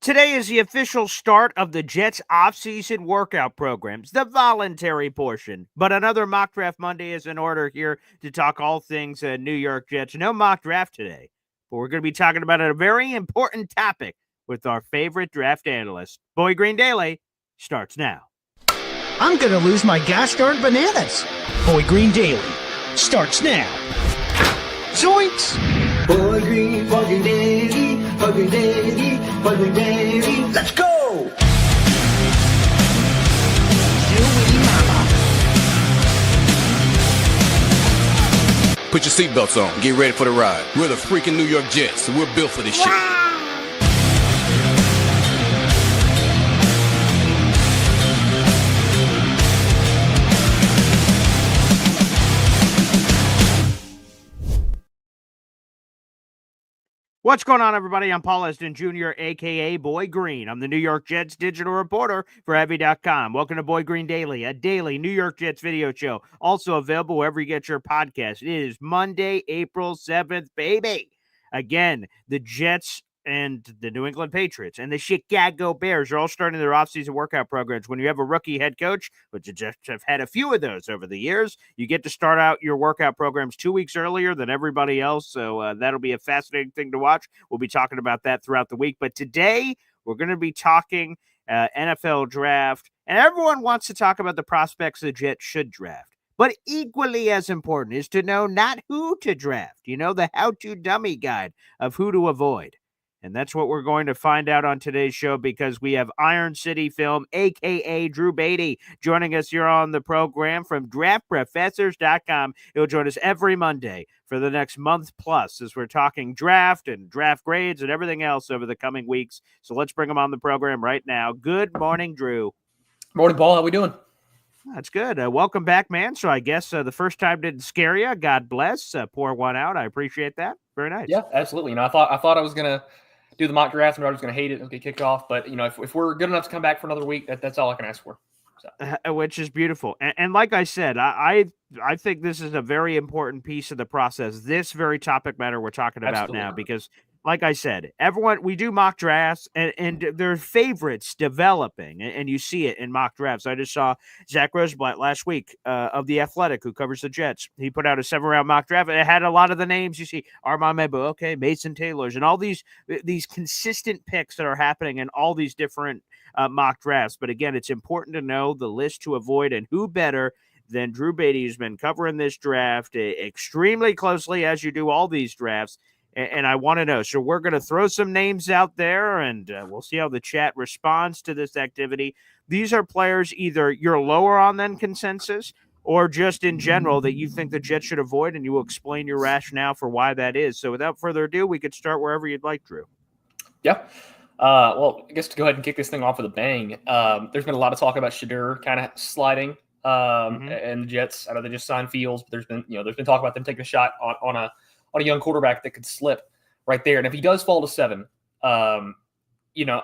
Today is the official start of the Jets off-season workout programs, the voluntary portion. But another Mock Draft Monday is in order here to talk all things New York Jets. No mock draft today, but we're going to be talking about a very important topic with our favorite draft analyst. Boy Green Daily starts now. I'm going to lose my gas-guard bananas. Boy Green Daily starts now. Zoinks! Boy Green Daily, Boy Green Daily, Boy Green Daily. Let's go! Put your seatbelts on. Get ready for the ride. We're the freaking New York Jets, and we're built for this shit. What's going on, everybody? I'm Paul Eston Jr., a.k.a. Boy Green. I'm the New York Jets digital reporter for Heavy.com. Welcome to Boy Green Daily, a daily New York Jets video show, also available wherever you get your podcast. It is Monday, April 7th, baby. Again, the Jets and the New England Patriots and the Chicago Bears are all starting their offseason workout programs. When you have a rookie head coach, which the Jets have had a few of those over the years, you get to start out your workout programs 2 weeks earlier than everybody else. So that'll be a fascinating thing to watch. We'll be talking about that throughout the week. But today, we're going to be talking NFL draft. And everyone wants to talk about the prospects the Jets should draft. But equally as important is to know not who to draft. You know, the how-to dummy guide of who to avoid. And that's what we're going to find out on today's show, because we have Iron City Film, a.k.a. Drew Beatty, joining us here on the program from draftprofessors.com. He'll join us every Monday for the next month plus as we're talking draft and draft grades and everything else over the coming weeks. So let's bring him on the program right now. Good morning, Drew. Morning, Paul. How we doing? That's good. Welcome back, man. So I guess the first time didn't scare you. God bless. Pour one out. I appreciate that. Very nice. Yeah, absolutely. You know, I thought I was going to do the mock draft and I was going to hate it and get kicked off. But, you know, if we're good enough to come back for another week, that's all I can ask for. So. Which is beautiful. And like I said, I think this is a very important piece of the process, this very topic matter we're talking about Absolutely. now, because like I said, everyone, we do mock drafts and their favorites developing, and you see it in mock drafts. I just saw Zach Rosenblatt last week of The Athletic, who covers the Jets. He put out a 7-round mock draft, and it had a lot of the names you see, Armand Mebo, okay, Mason Taylor's, and all these consistent picks that are happening in all these different mock drafts. But again, it's important to know the list to avoid, and who better than Drew Beatty, who's been covering this draft extremely closely, as you do all these drafts. And I want to know. So we're going to throw some names out there, and we'll see how the chat responds to this activity. These are players either you're lower on than consensus, or just in general that you think the Jets should avoid, and you will explain your rationale for why that is. So without further ado, we could start wherever you'd like, Drew. Yeah. Well, I guess to go ahead and kick this thing off with a bang, there's been a lot of talk about Shadur kind of sliding and the Jets. I know they just signed Fields, but there's been talk about them taking a shot on a young quarterback that could slip right there. And if he does fall to 7, you know,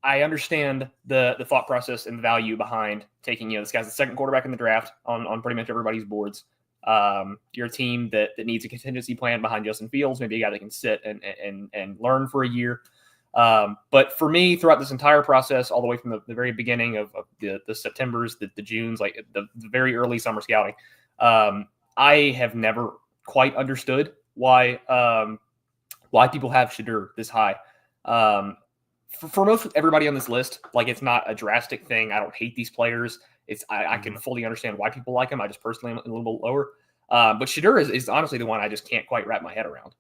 I understand the thought process and the value behind taking, you know, this guy's the second quarterback in the draft on pretty much everybody's boards. You're a team that needs a contingency plan behind Justin Fields, maybe a guy that can sit and learn for a year. But for me, throughout this entire process, all the way from the very beginning of the Septembers, the Junes, like the very early summer scouting, I have never quite understood why people have Shadur this high. For most everybody on this list, like, it's not a drastic thing. I don't hate these players. I can fully understand why people like him. I just personally am a little bit lower. But Shadur is honestly the one I just can't quite wrap my head around.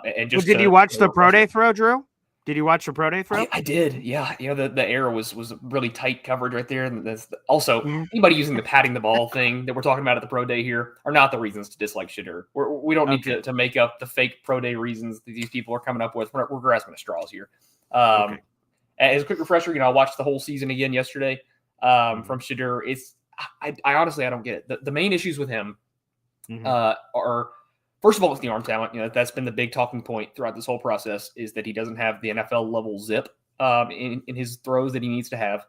Did you watch the pro day throw, Drew? Did you watch the pro day throw? I did. Yeah. You know, the error was really tight coverage right there. And also, anybody using the patting the ball thing that we're talking about at the pro day here are not the reasons to dislike Shadur. We don't need to make up the fake pro day reasons that these people are coming up with. We're grasping at straws here. As a quick refresher, you know, I watched the whole season again yesterday from Shadur. I honestly, I don't get it. The main issues with him are, first of all, it's the arm talent. You know, that's been the big talking point throughout this whole process, is that he doesn't have the NFL level zip in his throws that he needs to have.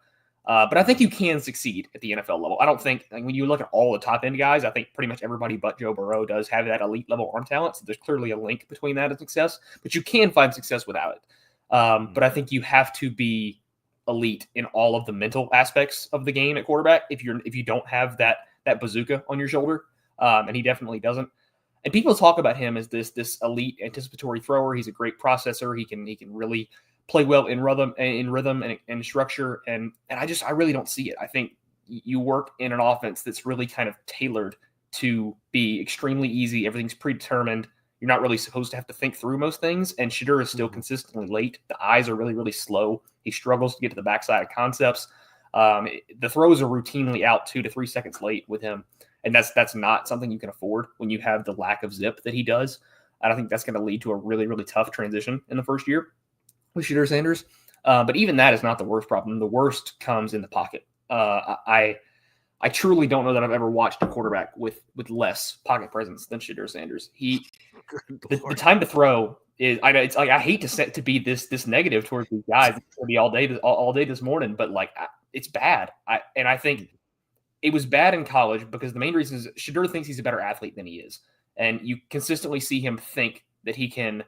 But I think you can succeed at the NFL level. I don't think, like, when you look at all the top end guys, I think pretty much everybody but Joe Burrow does have that elite level arm talent. So there's clearly a link between that and success, but you can find success without it. But I think you have to be elite in all of the mental aspects of the game at quarterback if you don't have that bazooka on your shoulder, and he definitely doesn't. And people talk about him as this elite anticipatory thrower. He's a great processor. He can really play well in rhythm and structure. And I really don't see it. I think you work in an offense that's really kind of tailored to be extremely easy. Everything's predetermined. You're not really supposed to have to think through most things. And Shedeur is still consistently late. The eyes are really, really slow. He struggles to get to the backside of concepts. The throws are routinely out 2 to 3 seconds late with him. And that's not something you can afford when you have the lack of zip that he does. And I think that's going to lead to a really, really tough transition in the first year with Shedeur Sanders. But even that is not the worst problem. The worst comes in the pocket. I truly don't know that I've ever watched a quarterback with less pocket presence than Shedeur Sanders. The time to throw is it's like I hate to be this negative towards these guys. It's going to be all day this morning, but like it's bad. I think it was bad in college because the main reason is Shedeur thinks he's a better athlete than he is, and you consistently see him think that he can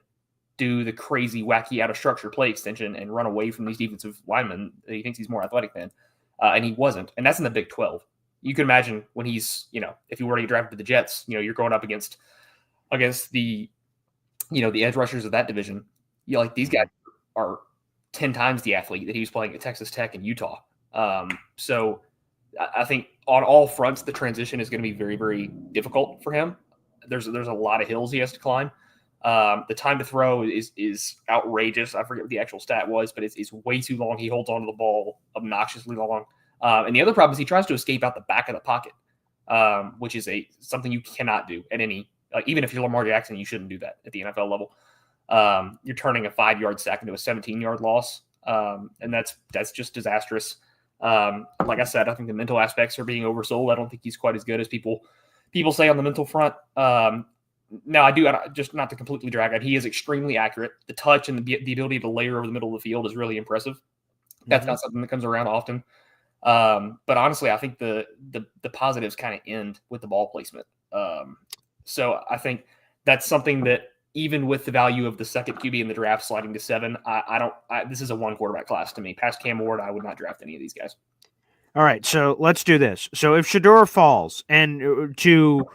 do the crazy, wacky, out of structure play extension and run away from these defensive linemen. He thinks he's more athletic than, and he wasn't, and that's in the Big 12. You can imagine when he's, if he were to get drafted to the Jets, you're going up against the, the edge rushers of that division. These guys are 10 times the athlete that he was playing at Texas Tech and Utah. So I think on all fronts, the transition is going to be very, very difficult for him. There's a lot of hills he has to climb. The time to throw is outrageous. I forget what the actual stat was, but it's way too long. He holds onto the ball obnoxiously long. And the other problem is he tries to escape out the back of the pocket, which is something you cannot do at any even if you're Lamar Jackson, you shouldn't do that at the NFL level. You're turning a 5-yard sack into a 17-yard loss, and that's just disastrous. Like I said, I think the mental aspects are being oversold. I don't think he's quite as good as people say on the mental front. Now, just not to completely drag it, he is extremely accurate. The touch and the ability to layer over the middle of the field is really impressive. That's not something that comes around often. But honestly, I think the positives kind of end with the ball placement. So I think that's something that even with the value of the second QB in the draft sliding to 7, this is a 1 quarterback class to me. Past Cam Ward, I would not draft any of these guys. All right, so let's do this. So if Shedeur falls, and to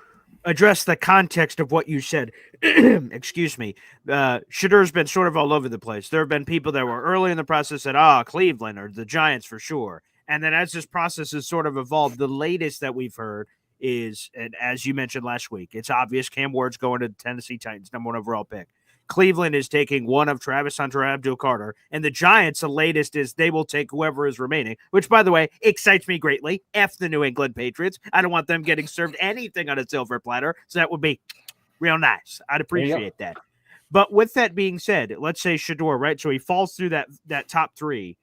address the context of what you said, excuse me, Shedeur's been sort of all over the place. There have been people that were early in the process that, Cleveland or the Giants for sure. And then as this process has sort of evolved, the latest that we've heard is, and as you mentioned last week, it's obvious Cam Ward's going to the Tennessee Titans, number 1 overall pick. Cleveland is taking one of Travis Hunter and Abdul Carter, and the Giants, the latest is they will take whoever is remaining, which, by the way, excites me greatly. F the New England Patriots. I don't want them getting served anything on a silver platter, so that would be real nice. I'd appreciate that. But with that being said, let's say Shedeur, right? So he falls through that top 3,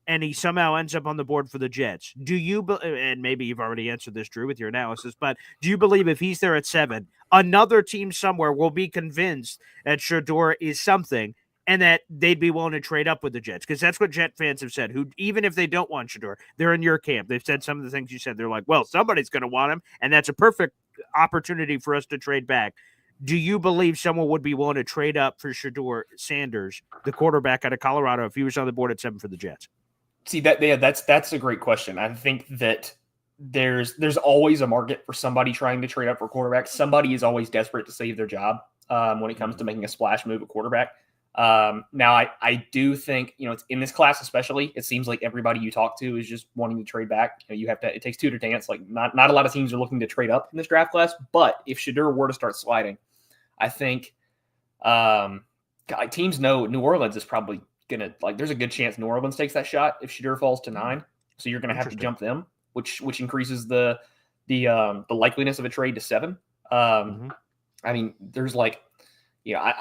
and he somehow ends up on the board for the Jets. Do you, and maybe you've already answered this, Drew, with your analysis, but do you believe if he's there at 7, another team somewhere will be convinced that Shedeur is something and that they'd be willing to trade up with the Jets? Because that's what Jet fans have said, who, even if they don't want Shedeur, they're in your camp. They've said some of the things you said. They're like, well, somebody's going to want him, and that's a perfect opportunity for us to trade back. Do you believe someone would be willing to trade up for Shedeur Sanders, the quarterback out of Colorado, if he was on the board at 7 for the Jets? See, that's a great question. I think that there's always a market for somebody trying to trade up for quarterback. Somebody is always desperate to save their job when it comes to making a splash move at quarterback. Now, I do think, it's in this class especially, it seems like everybody you talk to is just wanting to trade back. It takes 2 to dance. Like not a lot of teams are looking to trade up in this draft class, but if Shedeur were to start sliding, I think teams know New Orleans is probably there's a good chance New Orleans takes that shot if Shedeur falls to 9. So you're gonna have to jump them, which increases the likeliness of a trade to 7. I mean, there's I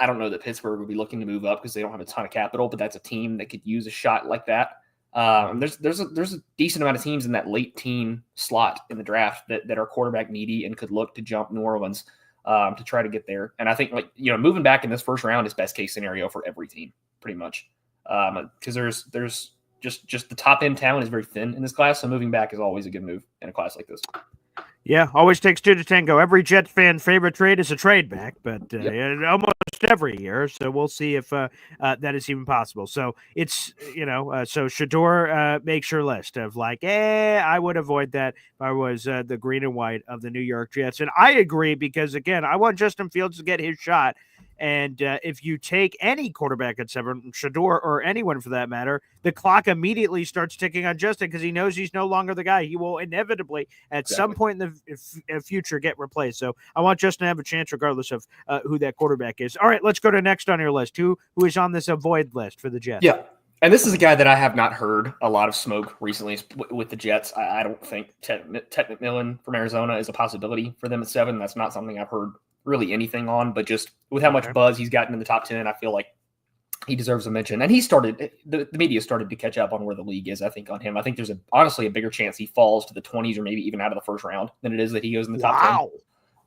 don't know that Pittsburgh would be looking to move up because they don't have a ton of capital, but that's a team that could use a shot like that. There's a decent amount of teams in that late teen slot in the draft that are quarterback needy and could look to jump New Orleans to try to get there. And I think moving back in this first round is best case scenario for every team, pretty much. Because there's just the top end talent is very thin in this class, so moving back is always a good move in a class like this. Yeah, always takes two to tango. Every Jets fan favorite trade is a trade back, but almost every year. So we'll see if that is even possible. So it's so Shador makes your list of like, I would avoid that if I was the green and white of the New York Jets, and I agree because again, I want Justin Fields to get his shot. And if you take any quarterback at 7, Shador or anyone for that matter, the clock immediately starts ticking on Justin because he knows he's no longer the guy. He will inevitably, at some point in the future, get replaced. So I want Justin to have a chance regardless of who that quarterback is. All right, let's go to next on your list. Who is on this avoid list for the Jets? Yeah. And this is a guy that I have not heard a lot of smoke recently with the Jets. I don't think Ted McMillan from Arizona is a possibility for them at 7. That's not something I've heard really anything on, but just with how much buzz he's gotten in the top 10, I feel like he deserves a mention. And the media started to catch up on where the league is, I think, on him. I think there's honestly a bigger chance he falls to the 20s or maybe even out of the first round than it is that he goes in the top 10.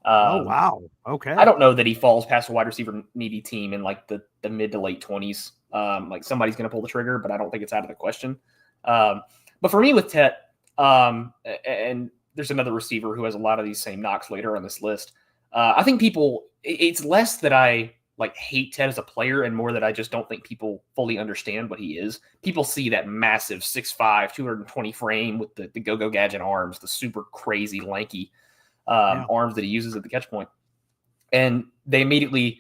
Oh, wow. Okay. I don't know that he falls past a wide receiver needy team in like the mid to late 20s. Like somebody's going to pull the trigger, but I don't think it's out of the question. But for me with Tet, and there's another receiver who has a lot of these same knocks later on this list. I think it's less that I like hate Ted as a player and more that I just don't think people fully understand what he is. People see that massive 6'5", 220 frame with the go-go gadget arms, the super crazy lanky arms that he uses at the catch point. And they immediately,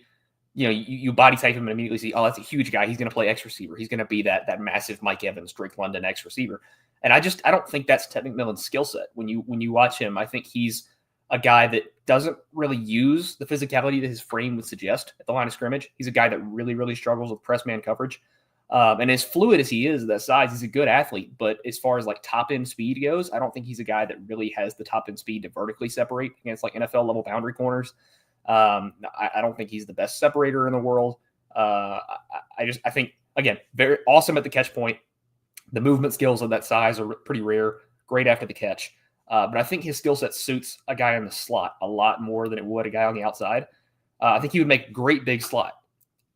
you body type him and immediately see, oh, that's a huge guy. He's going to play X receiver. He's going to be that massive Mike Evans, Drake London X receiver. And I don't think that's Ted McMillan's skill set. When you watch him, I think he's a guy that doesn't really use the physicality that his frame would suggest at the line of scrimmage. He's a guy that really, really struggles with press man coverage. And as fluid as he is at that size, he's a good athlete. But as far as like top end speed goes, I don't think he's a guy that really has the top end speed to vertically separate against like NFL level boundary corners. I don't think he's the best separator in the world. I think, again, very awesome at the catch point. The movement skills of that size are pretty rare. Great after the catch. But I think his skill set suits a guy in the slot a lot more than it would a guy on the outside. I think he would make great big slot.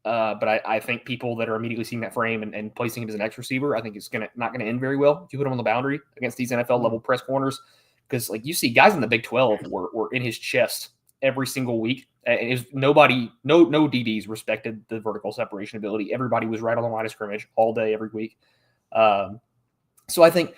But I think people that are immediately seeing that frame and placing him as an X receiver, I think it's not going to end very well if you put him on the boundary against these NFL level press corners. Because like you see guys in the Big 12 were in his chest every single week. And no DBs respected the vertical separation ability. Everybody was right on the line of scrimmage all day, every week. So I think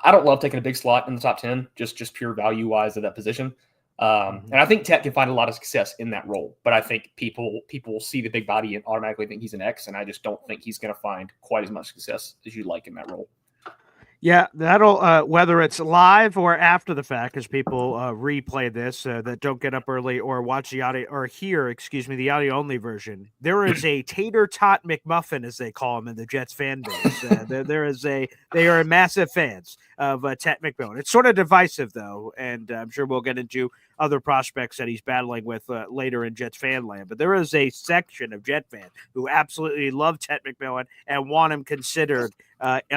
I don't love taking a big slot in the top 10, just pure value wise of that position. And I think Tet can find a lot of success in that role, but I think people will see the big body and automatically think he's an X. And I just don't think he's going to find quite as much success as you'd like in that role. Yeah, that'll whether it's live or after the fact, as people replay this that don't get up early or watch the audio or hear, the audio only version. There is a tater tot McMuffin, as they call him in the Jets fan base. They are massive fans of Tet McMillan. It's sort of divisive though, and I'm sure we'll get into other prospects that he's battling with later in Jets fan land. But there is a section of Jet fans who absolutely love Tet McMillan and want him considered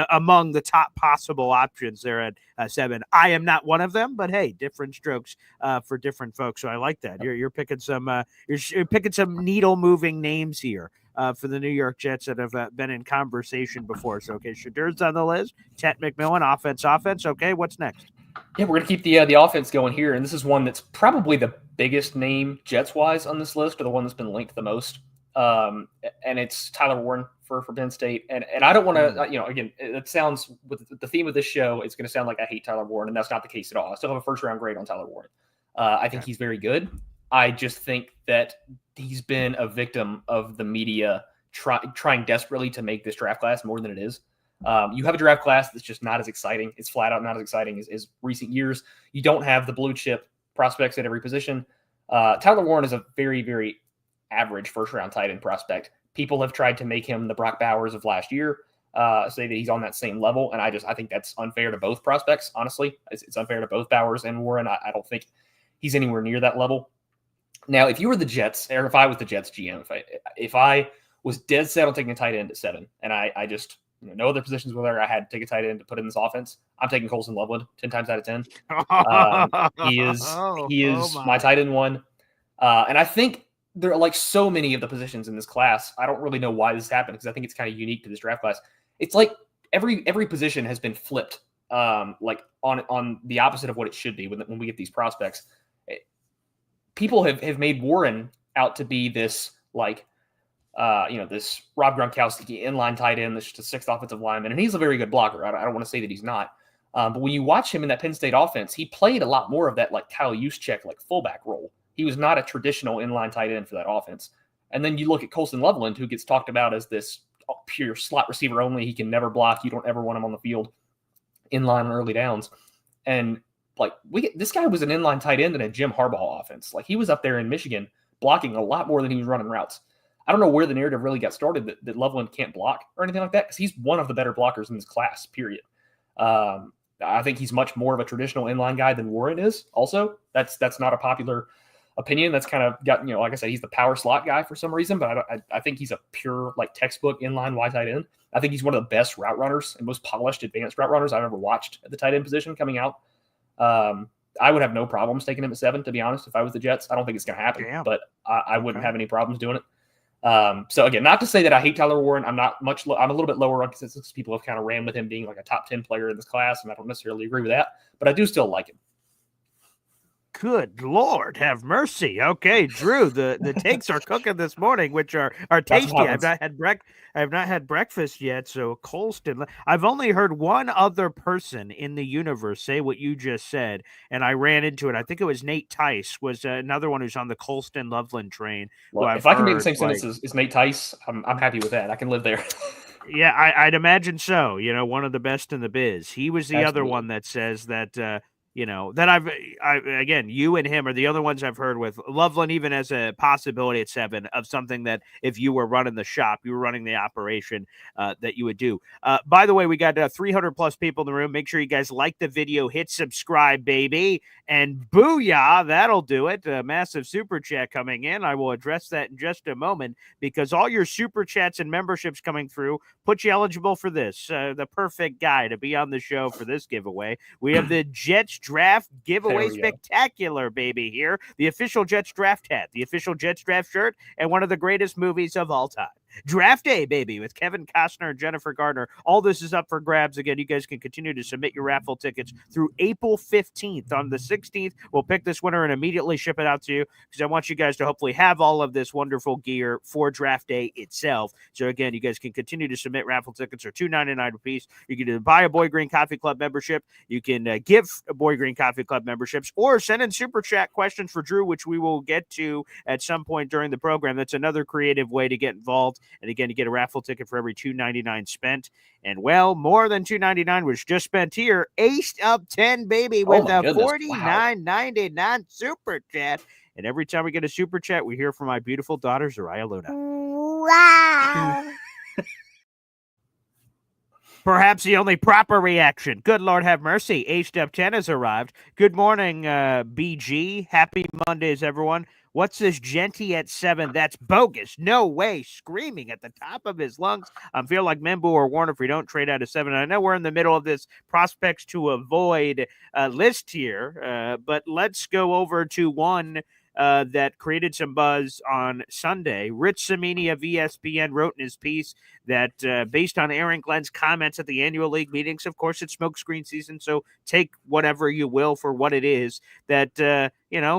among the top possible options there at 7. I am not one of them, but hey, different strokes for different folks. So I like that. You're picking some you're picking some needle moving names here for the New York Jets that have been in conversation before. So okay, Shadur's on the list. Tet McMillan, offense. Okay, what's next? Yeah, we're going to keep the offense going here, and this is one that's probably the biggest name Jets-wise on this list, or the one that's been linked the most, and it's Tyler Warren for Penn State. And I don't want to, again, it sounds, with the theme of this show, it's going to sound like I hate Tyler Warren, and that's not the case at all. I still have a first-round grade on Tyler Warren. I think he's very good. I just think that he's been a victim of the media trying desperately to make this draft class more than it is. You have a draft class that's just not as exciting. It's flat out not as exciting as recent years. You don't have the blue chip prospects at every position. Tyler Warren is a very, very average first-round tight end prospect. People have tried to make him the Brock Bowers of last year, say that he's on that same level, and I think that's unfair to both prospects, honestly. It's unfair to both Bowers and Warren. I don't think he's anywhere near that level. Now, if you were the Jets, or if I was the Jets GM, if I was dead set on taking a tight end at 7, and I just – no other positions where I had to take a tight end to put in this offense, I'm taking Colson Loveland 10 times out of 10. He is my tight end 1. And I think there are like so many of the positions in this class. I don't really know why this happened because I think it's kind of unique to this draft class. It's like every position has been flipped like on the opposite of what it should be when we get these prospects. People have made Warren out to be this like this Rob Gronkowski inline tight end that's just a sixth offensive lineman, and he's a very good blocker. I don't want to say that he's not. But when you watch him in that Penn State offense, he played a lot more of that like Kyle Juszczyk like fullback role. He was not a traditional inline tight end for that offense. And then you look at Colston Loveland, who gets talked about as this pure slot receiver only. He can never block. You don't ever want him on the field inline on early downs. And like this guy was an inline tight end in a Jim Harbaugh offense. Like he was up there in Michigan blocking a lot more than he was running routes. I don't know where the narrative really got started that Loveland can't block or anything like that, because he's one of the better blockers in this class, period. I think he's much more of a traditional inline guy than Warren is. Also, that's not a popular opinion. That's kind of got, like I said, he's the power slot guy for some reason, but I think he's a pure like textbook inline wide tight end. I think he's one of the best route runners and most polished advanced route runners I've ever watched at the tight end position coming out. I would have no problems taking him at 7, to be honest, if I was the Jets. I don't think it's going to happen, but I wouldn't have any problems doing it. So again, not to say that I hate Tyler Warren. I'm a little bit lower on consensus. People have kind of ran with him being like a top 10 player in this class, and I don't necessarily agree with that, but I do still like him. Good Lord, have mercy. Okay, Drew, the takes are cooking this morning, which are tasty. I've not had breakfast yet, so Colston. I've only heard one other person in the universe say what you just said, and I ran into it. I think it was Nate Tice was another one who's on the Colston Loveland train. Well, if I can be in the same sentence as Nate Tice, I'm happy with that. I can live there. Yeah, I'd imagine so. One of the best in the biz. He was the other one that says that. That again, you and him are the other ones I've heard with Loveland, even as a possibility at 7 of something that if you were running the shop, you were running the operation, that you would do. By the way, we got 300 plus people in the room. Make sure you guys like the video, hit subscribe, baby, and booyah, that'll do it. A massive super chat coming in. I will address that in just a moment, because all your super chats and memberships coming through put you eligible for this, the perfect guy to be on the show for this giveaway. We have the Jets Draft giveaway spectacular, baby, here. The official Jets Draft hat, the official Jets Draft shirt, and one of the greatest movies of all time. Draft Day, baby, with Kevin Costner and Jennifer Gardner. All this is up for grabs. Again, you guys can continue to submit your raffle tickets through April 15th. On the 16th, we'll pick this winner and immediately ship it out to you, because I want you guys to hopefully have all of this wonderful gear for Draft Day itself. So again, you guys can continue to submit raffle tickets. Are $2.99 a piece. You can buy a Boy Green Coffee Club membership. You can give Boy Green Coffee Club memberships, or send in super chat questions for Drew, which we will get to at some point during the program. That's another creative way to get involved. And again, you get a raffle ticket for every $2.99 spent. And well, more than $2.99 was just spent here. Ace up 10, baby, with a $49.99 super chat. And every time we get a super chat, we hear from my beautiful daughter, Zariah Luna. Wow. Perhaps the only proper reaction. Good Lord have mercy. Ace up 10 has arrived. Good morning, BG. Happy Mondays, everyone. What's this Genty at 7? That's bogus. No way. Screaming at the top of his lungs. I feel like Membu or Warner if we don't trade out of 7. I know we're in the middle of this prospects to avoid list here, but let's go over to one that created some buzz on Sunday. Rich Cimini of ESPN wrote in his piece that based on Aaron Glenn's comments at the annual league meetings, of course it's smokescreen season, so take whatever you will for what it is, that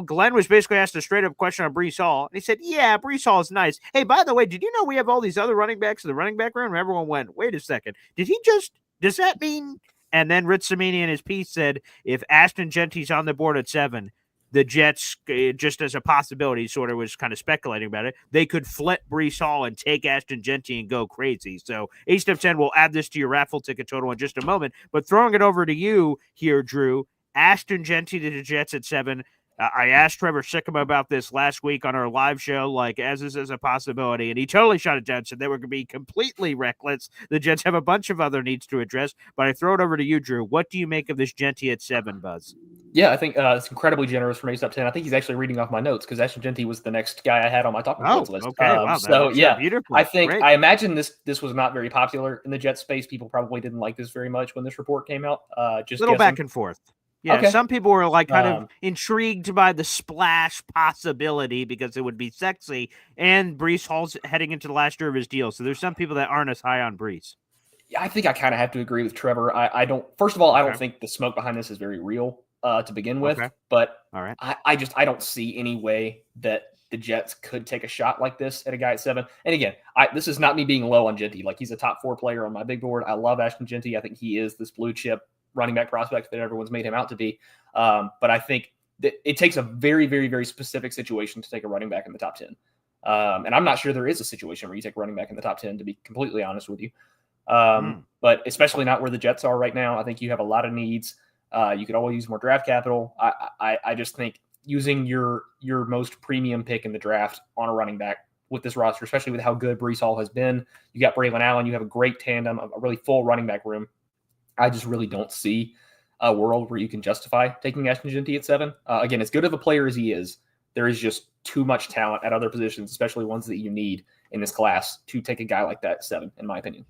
Glenn was basically asked a straight up question on Breece Hall, and he said, yeah, Breece Hall is nice. Hey, by the way, did you know we have all these other running backs in the running back room? And everyone went, wait a second, does that mean? And then Rich Cimini in his piece said, if Ashton Genty's on the board at 7, the Jets, just as a possibility, sort of was kind of speculating about it, they could flip Breece Hall and take Ashton Genty and go crazy. So Ace of 10 will add this to your raffle ticket total in just a moment. But throwing it over to you here, Drew, Ashton Genty to the Jets at 7. I asked Trevor Sikkema about this last week on our live show, like, as this is a possibility, and he totally shot it down, said they were going to be completely reckless. The Jets have a bunch of other needs to address, but I throw it over to you, Drew. What do you make of this Genty at 7, Buzz? Yeah, I think it's incredibly generous from Ace up 10. I think he's actually reading off my notes, because Ashton Genty was the next guy I had on my talking points list. Okay, wow, so yeah, beautiful. I imagine this was not very popular in the Jets space. People probably didn't like this very much when this report came out. Just little guessing. Back and forth. Yeah, okay. Some people were like kind of intrigued by the splash possibility because it would be sexy, and Breece Hall's heading into the last year of his deal. So there's some people that aren't as high on Breece. I think I kind of have to agree with Trevor. I don't. First of all, I don't Okay. think the smoke behind this is very real to begin with. Okay. But All right. I don't see any way that the Jets could take a shot like this at a guy at 7. And again, this is not me being low on Genty. Like, he's a top 4 player on my big board. I love Ashton Genty. I think he is this blue chip running back prospect that everyone's made him out to be. But I think that it takes a very, very, very specific situation to take a running back in the top 10. And I'm not sure there is a situation where you take a running back in the top 10, to be completely honest with you. But especially not where the Jets are right now. I think you have a lot of needs. You could always use more draft capital. I just think using your most premium pick in the draft on a running back with this roster, especially with how good Breece Hall has been. You got Braylon Allen. You have a great tandem, a really full running back room. I just really don't see a world where you can justify taking Ashton Genty at 7. Again, as good of a player as he is, there is just too much talent at other positions, especially ones that you need in this class, to take a guy like that at 7, in my opinion.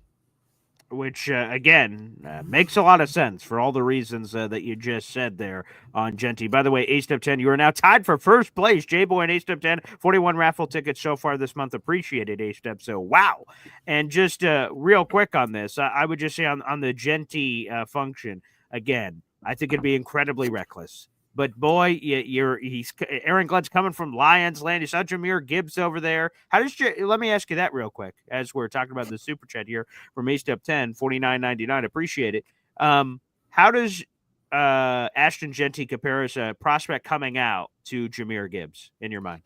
Which, again, makes a lot of sense for all the reasons that you just said there on Genty. By the way, A-Step 10, you are now tied for first place. J-Boy and A-Step 10, 41 raffle tickets so far this month. Appreciated, A-Step. So, wow. And just real quick on this, I would just say on the Genty function, again, I think it'd be incredibly reckless. But boy, he's Aaron Glenn's coming from Lions land. You saw Jahmyr Gibbs over there. Let me ask you that real quick as we're talking about the super chat here from A-Step 10, $49.99. Appreciate it. How does Ashton Genty compare as a prospect coming out to Jahmyr Gibbs in your mind?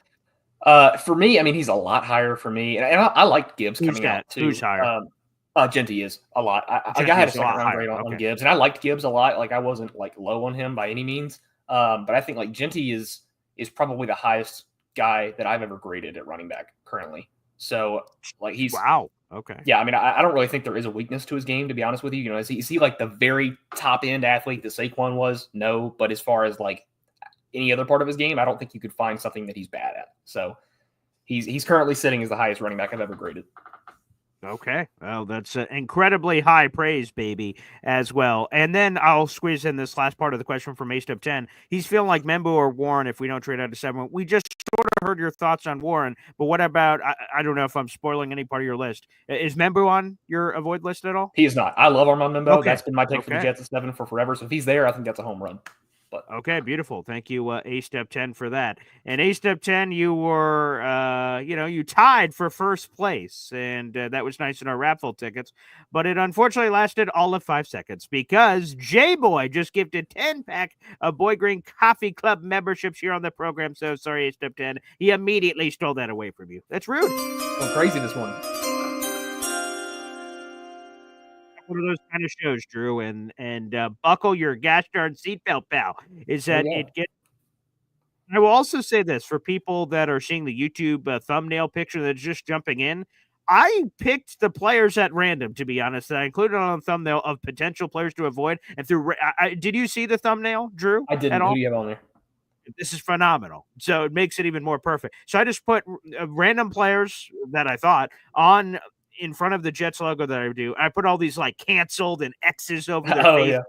For me, I mean, he's a lot higher for me. And I liked Gibbs coming out too. Who's higher? Genty is a lot. I had a second round grade on Gibbs, and I liked Gibbs a lot. Like, I wasn't like low on him by any means. But I think like Genty is probably the highest guy that I've ever graded at running back currently. So like he's wow. Okay. Yeah, I mean, I don't really think there is a weakness to his game, to be honest with you. You know, is he like the very top end athlete that Saquon was? No, but as far as like any other part of his game, I don't think you could find something that he's bad at. So he's currently sitting as the highest running back I've ever graded. Okay. Well, that's incredibly high praise, baby, as well. And then I'll squeeze in this last part of the question from A-Step 10. He's feeling like Membu or Warren if we don't trade out of 7. We just sort of heard your thoughts on Warren, but what about, I don't know if I'm spoiling any part of your list. Is Membu on your avoid list at all? He is not. I love Armand Membu. Okay. That's been my pick for the Jets at 7 for forever. So if he's there, I think that's a home run. But okay, beautiful. Thank you, A-Step 10, for that. And A-Step 10, you were, you tied for first place, and that was nice in our raffle tickets. But it unfortunately lasted all of 5 seconds because J-Boy just gifted 10-pack of Boy Green Coffee Club memberships here on the program. So sorry, A-Step 10. He immediately stole that away from you. That's rude. I'm crazy this morning. One of those kind of shows, Drew, and buckle your gosh darn seatbelt, pal. Is that it gets. I will also say this for people that are seeing the YouTube thumbnail picture that's just jumping in. I picked the players at random, to be honest. That I included on the thumbnail of potential players to avoid. And through, did you see the thumbnail, Drew? I didn't. Who do you have on there? This is phenomenal. So it makes it even more perfect. So I just put random players that I thought on in front of the Jets logo that I do. I put all these like canceled and X's over their face. Yeah.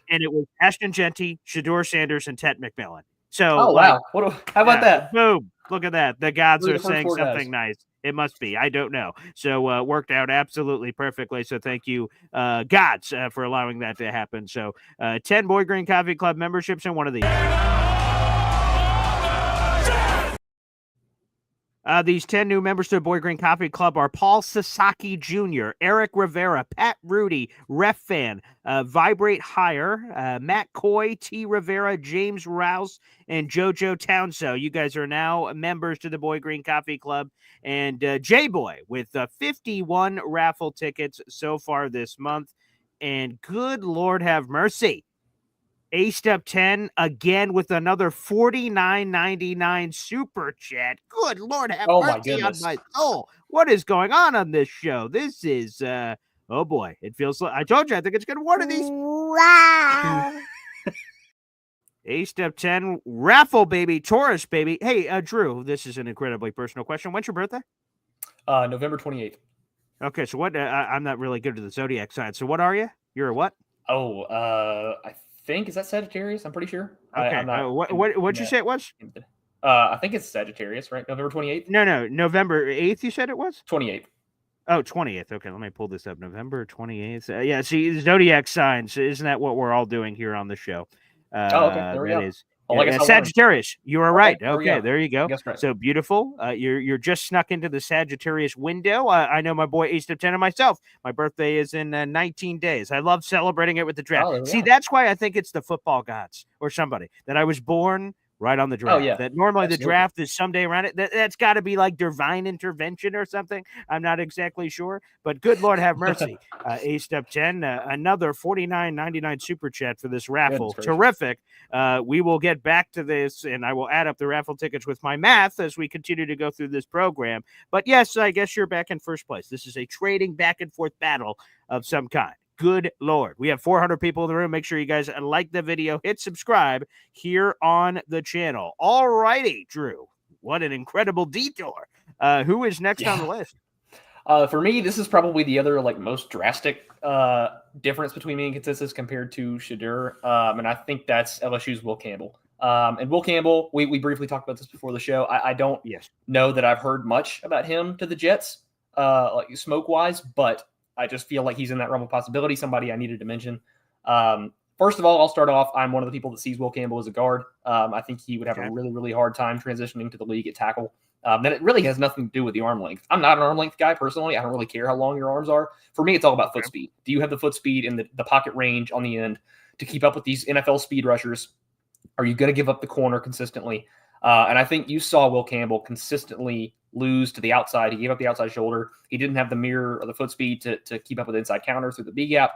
And it was Ashton Genty, Shedeur Sanders, and Ted McMillan. So, wow. How about that? Boom. Look at that. The gods are saying something nice. It must be. I don't know. So worked out absolutely perfectly. So thank you, gods, for allowing that to happen. So 10 Boy Green Coffee Club memberships and one of these. These 10 new members to the Boy Green Coffee Club are Paul Sasaki Jr., Eric Rivera, Pat Rudy, Ref Fan, Vibrate Higher, Matt Coy, T. Rivera, James Rouse, and JoJo Townsell. You guys are now members to the Boy Green Coffee Club. And J-Boy with 51 raffle tickets so far this month. And good Lord have mercy. A-Step 10 again with another $49.99 super chat. Good Lord have mercy on my soul. What is going on this show? This is oh boy, it feels like I told you I think it's gonna one of these. Wow. A-Step 10 raffle baby, Taurus baby. Hey, Drew, this is an incredibly personal question. When's your birthday? November 28th. Okay, so what I'm not really good to the zodiac sign. So what are you? You're a what? Oh, I think is that Sagittarius? I'm pretty sure. Okay. What'd you say it was? I think it's Sagittarius, right? November 28th? No, November 8th you said it was? 28th. Oh, 20th. Okay, let me pull this up. November 28th. Yeah, see, zodiac signs. Isn't that what we're all doing here on the show? Oh, okay. There we That go. is. Well, I guess I'll learn. Sagittarius. You are Okay, right. there we Okay, go. there you go. I guess right. So beautiful. You're just snuck into the Sagittarius window. I know my boy Ace of 10 and myself. My birthday is in 19 days. I love celebrating it with the draft. Oh, there we See, are. that's why I think it's the football gods or somebody that I was born right on the draft. Oh, yeah. That normally Absolutely. the draft is someday around it. That's got to be like divine intervention or something. I'm not exactly sure, but good Lord have mercy. Ace up 10, another $49.99 super chat for this raffle. Terrific. We will get back to this, and I will add up the raffle tickets with my math as we continue to go through this program. But yes, I guess you're back in first place. This is a trading back and forth battle of some kind. Good Lord. We have 400 people in the room. Make sure you guys like the video, hit subscribe here on the channel. All righty, Drew. What an incredible detour. Who is next on the list? For me, this is probably the other most drastic difference between me and consensus compared to Shadur. And I think that's LSU's Will Campbell. And Will Campbell, we briefly talked about this before the show. I don't know that I've heard much about him to the Jets, smoke-wise, but I just feel like he's in that realm of possibility, somebody I needed to mention. First of all, I'll start off. I'm one of the people that sees Will Campbell as a guard. I think he would have a really, really hard time transitioning to the league at tackle. Then it really has nothing to do with the arm length. I'm not an arm length guy personally. I don't really care how long your arms are. For me, it's all about foot speed. Do you have the foot speed and the pocket range on the end to keep up with these NFL speed rushers? Are you going to give up the corner consistently? And I think you saw Will Campbell consistently lose to the outside. He gave up the outside shoulder. He didn't have the mirror or the foot speed to keep up with inside counter through the B gap.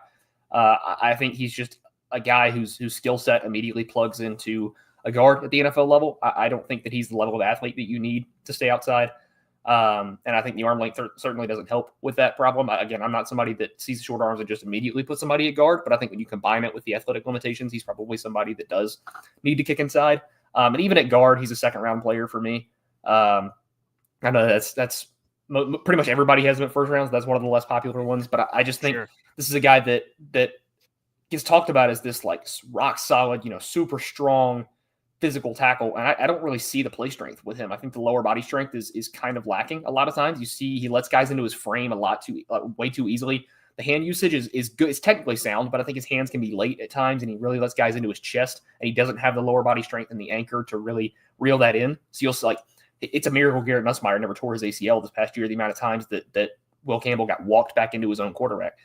I think he's just a guy whose skill set immediately plugs into a guard at the NFL level. I don't think that he's the level of athlete that you need to stay outside. And I think the arm length certainly doesn't help with that problem. Again, I'm not somebody that sees short arms and just immediately puts somebody at guard, but I think when you combine it with the athletic limitations, he's probably somebody that does need to kick inside. And even at guard, he's a second-round player for me. I know that's pretty much everybody has him at first rounds. That's one of the less popular ones, but I just think this is a guy that gets talked about as this rock solid, super strong physical tackle. And I don't really see the play strength with him. I think the lower body strength is kind of lacking a lot of times. You see he lets guys into his frame way too easily. The hand usage is good. It's technically sound, but I think his hands can be late at times, and he really lets guys into his chest, and he doesn't have the lower body strength and the anchor to really reel that in. So you'll see, it's a miracle Garrett Nussmeier never tore his ACL this past year, the amount of times that Will Campbell got walked back into his own quarterback.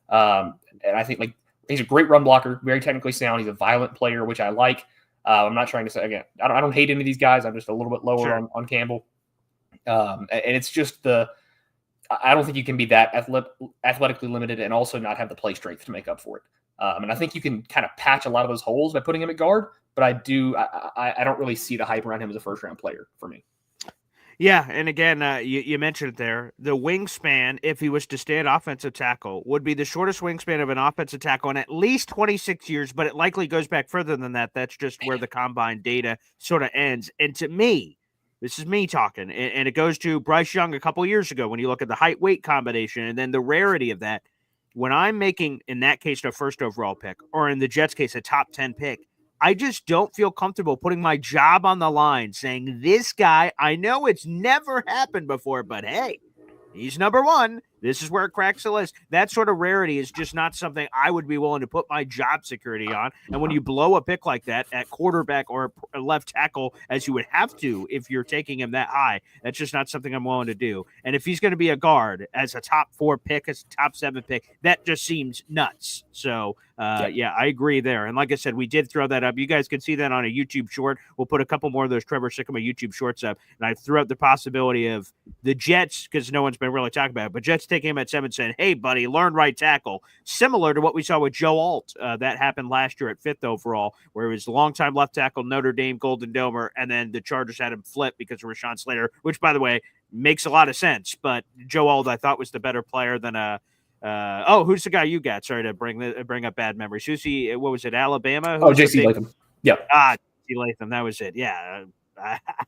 And I think he's a great run blocker, very technically sound. He's a violent player, which I like. I'm not trying to say, again, I don't hate any of these guys. I'm just a little bit lower on Campbell. And it's just I don't think you can be that athletically limited and also not have the play strength to make up for it. And I think you can kind of patch a lot of those holes by putting him at guard, but I don't really see the hype around him as a first-round player for me. Yeah, and again, you mentioned it there. The wingspan, if he was to stay at offensive tackle, would be the shortest wingspan of an offensive tackle in at least 26 years, but it likely goes back further than that. That's just where the combine data sort of ends. And to me, this is me talking, and it goes to Bryce Young a couple years ago when you look at the height-weight combination and then the rarity of that. When I'm making, in that case, a first overall pick, or in the Jets' case, a top 10 pick, I just don't feel comfortable putting my job on the line saying this guy, I know it's never happened before, but hey, he's number one. This is where it cracks the list. That sort of rarity is just not something I would be willing to put my job security on. And when you blow a pick like that at quarterback or a left tackle, as you would have to if you're taking him that high, that's just not something I'm willing to do. And if he's going to be a guard as a top 4 pick, as a top 7 pick, that just seems nuts. So, yeah, I agree there. And like I said, we did throw that up. You guys can see that on a YouTube short. We'll put a couple more of those Trevor Sikkema YouTube shorts up. And I threw out the possibility of the Jets, because no one's been really talking about it, but Jets taking him at 7 saying, hey, buddy, learn right tackle. Similar to what we saw with Joe Alt. That happened last year at 5th overall, where he was longtime left tackle, Notre Dame, Golden Domer, and then the Chargers had him flip because of Rashawn Slater, which, by the way, makes a lot of sense. But Joe Alt, I thought, was the better player than who's the guy you got? Sorry to bring up bad memories. Who's he? What was it? Alabama? J.C. Latham. Yep. J.C. Latham. That was it. Yeah.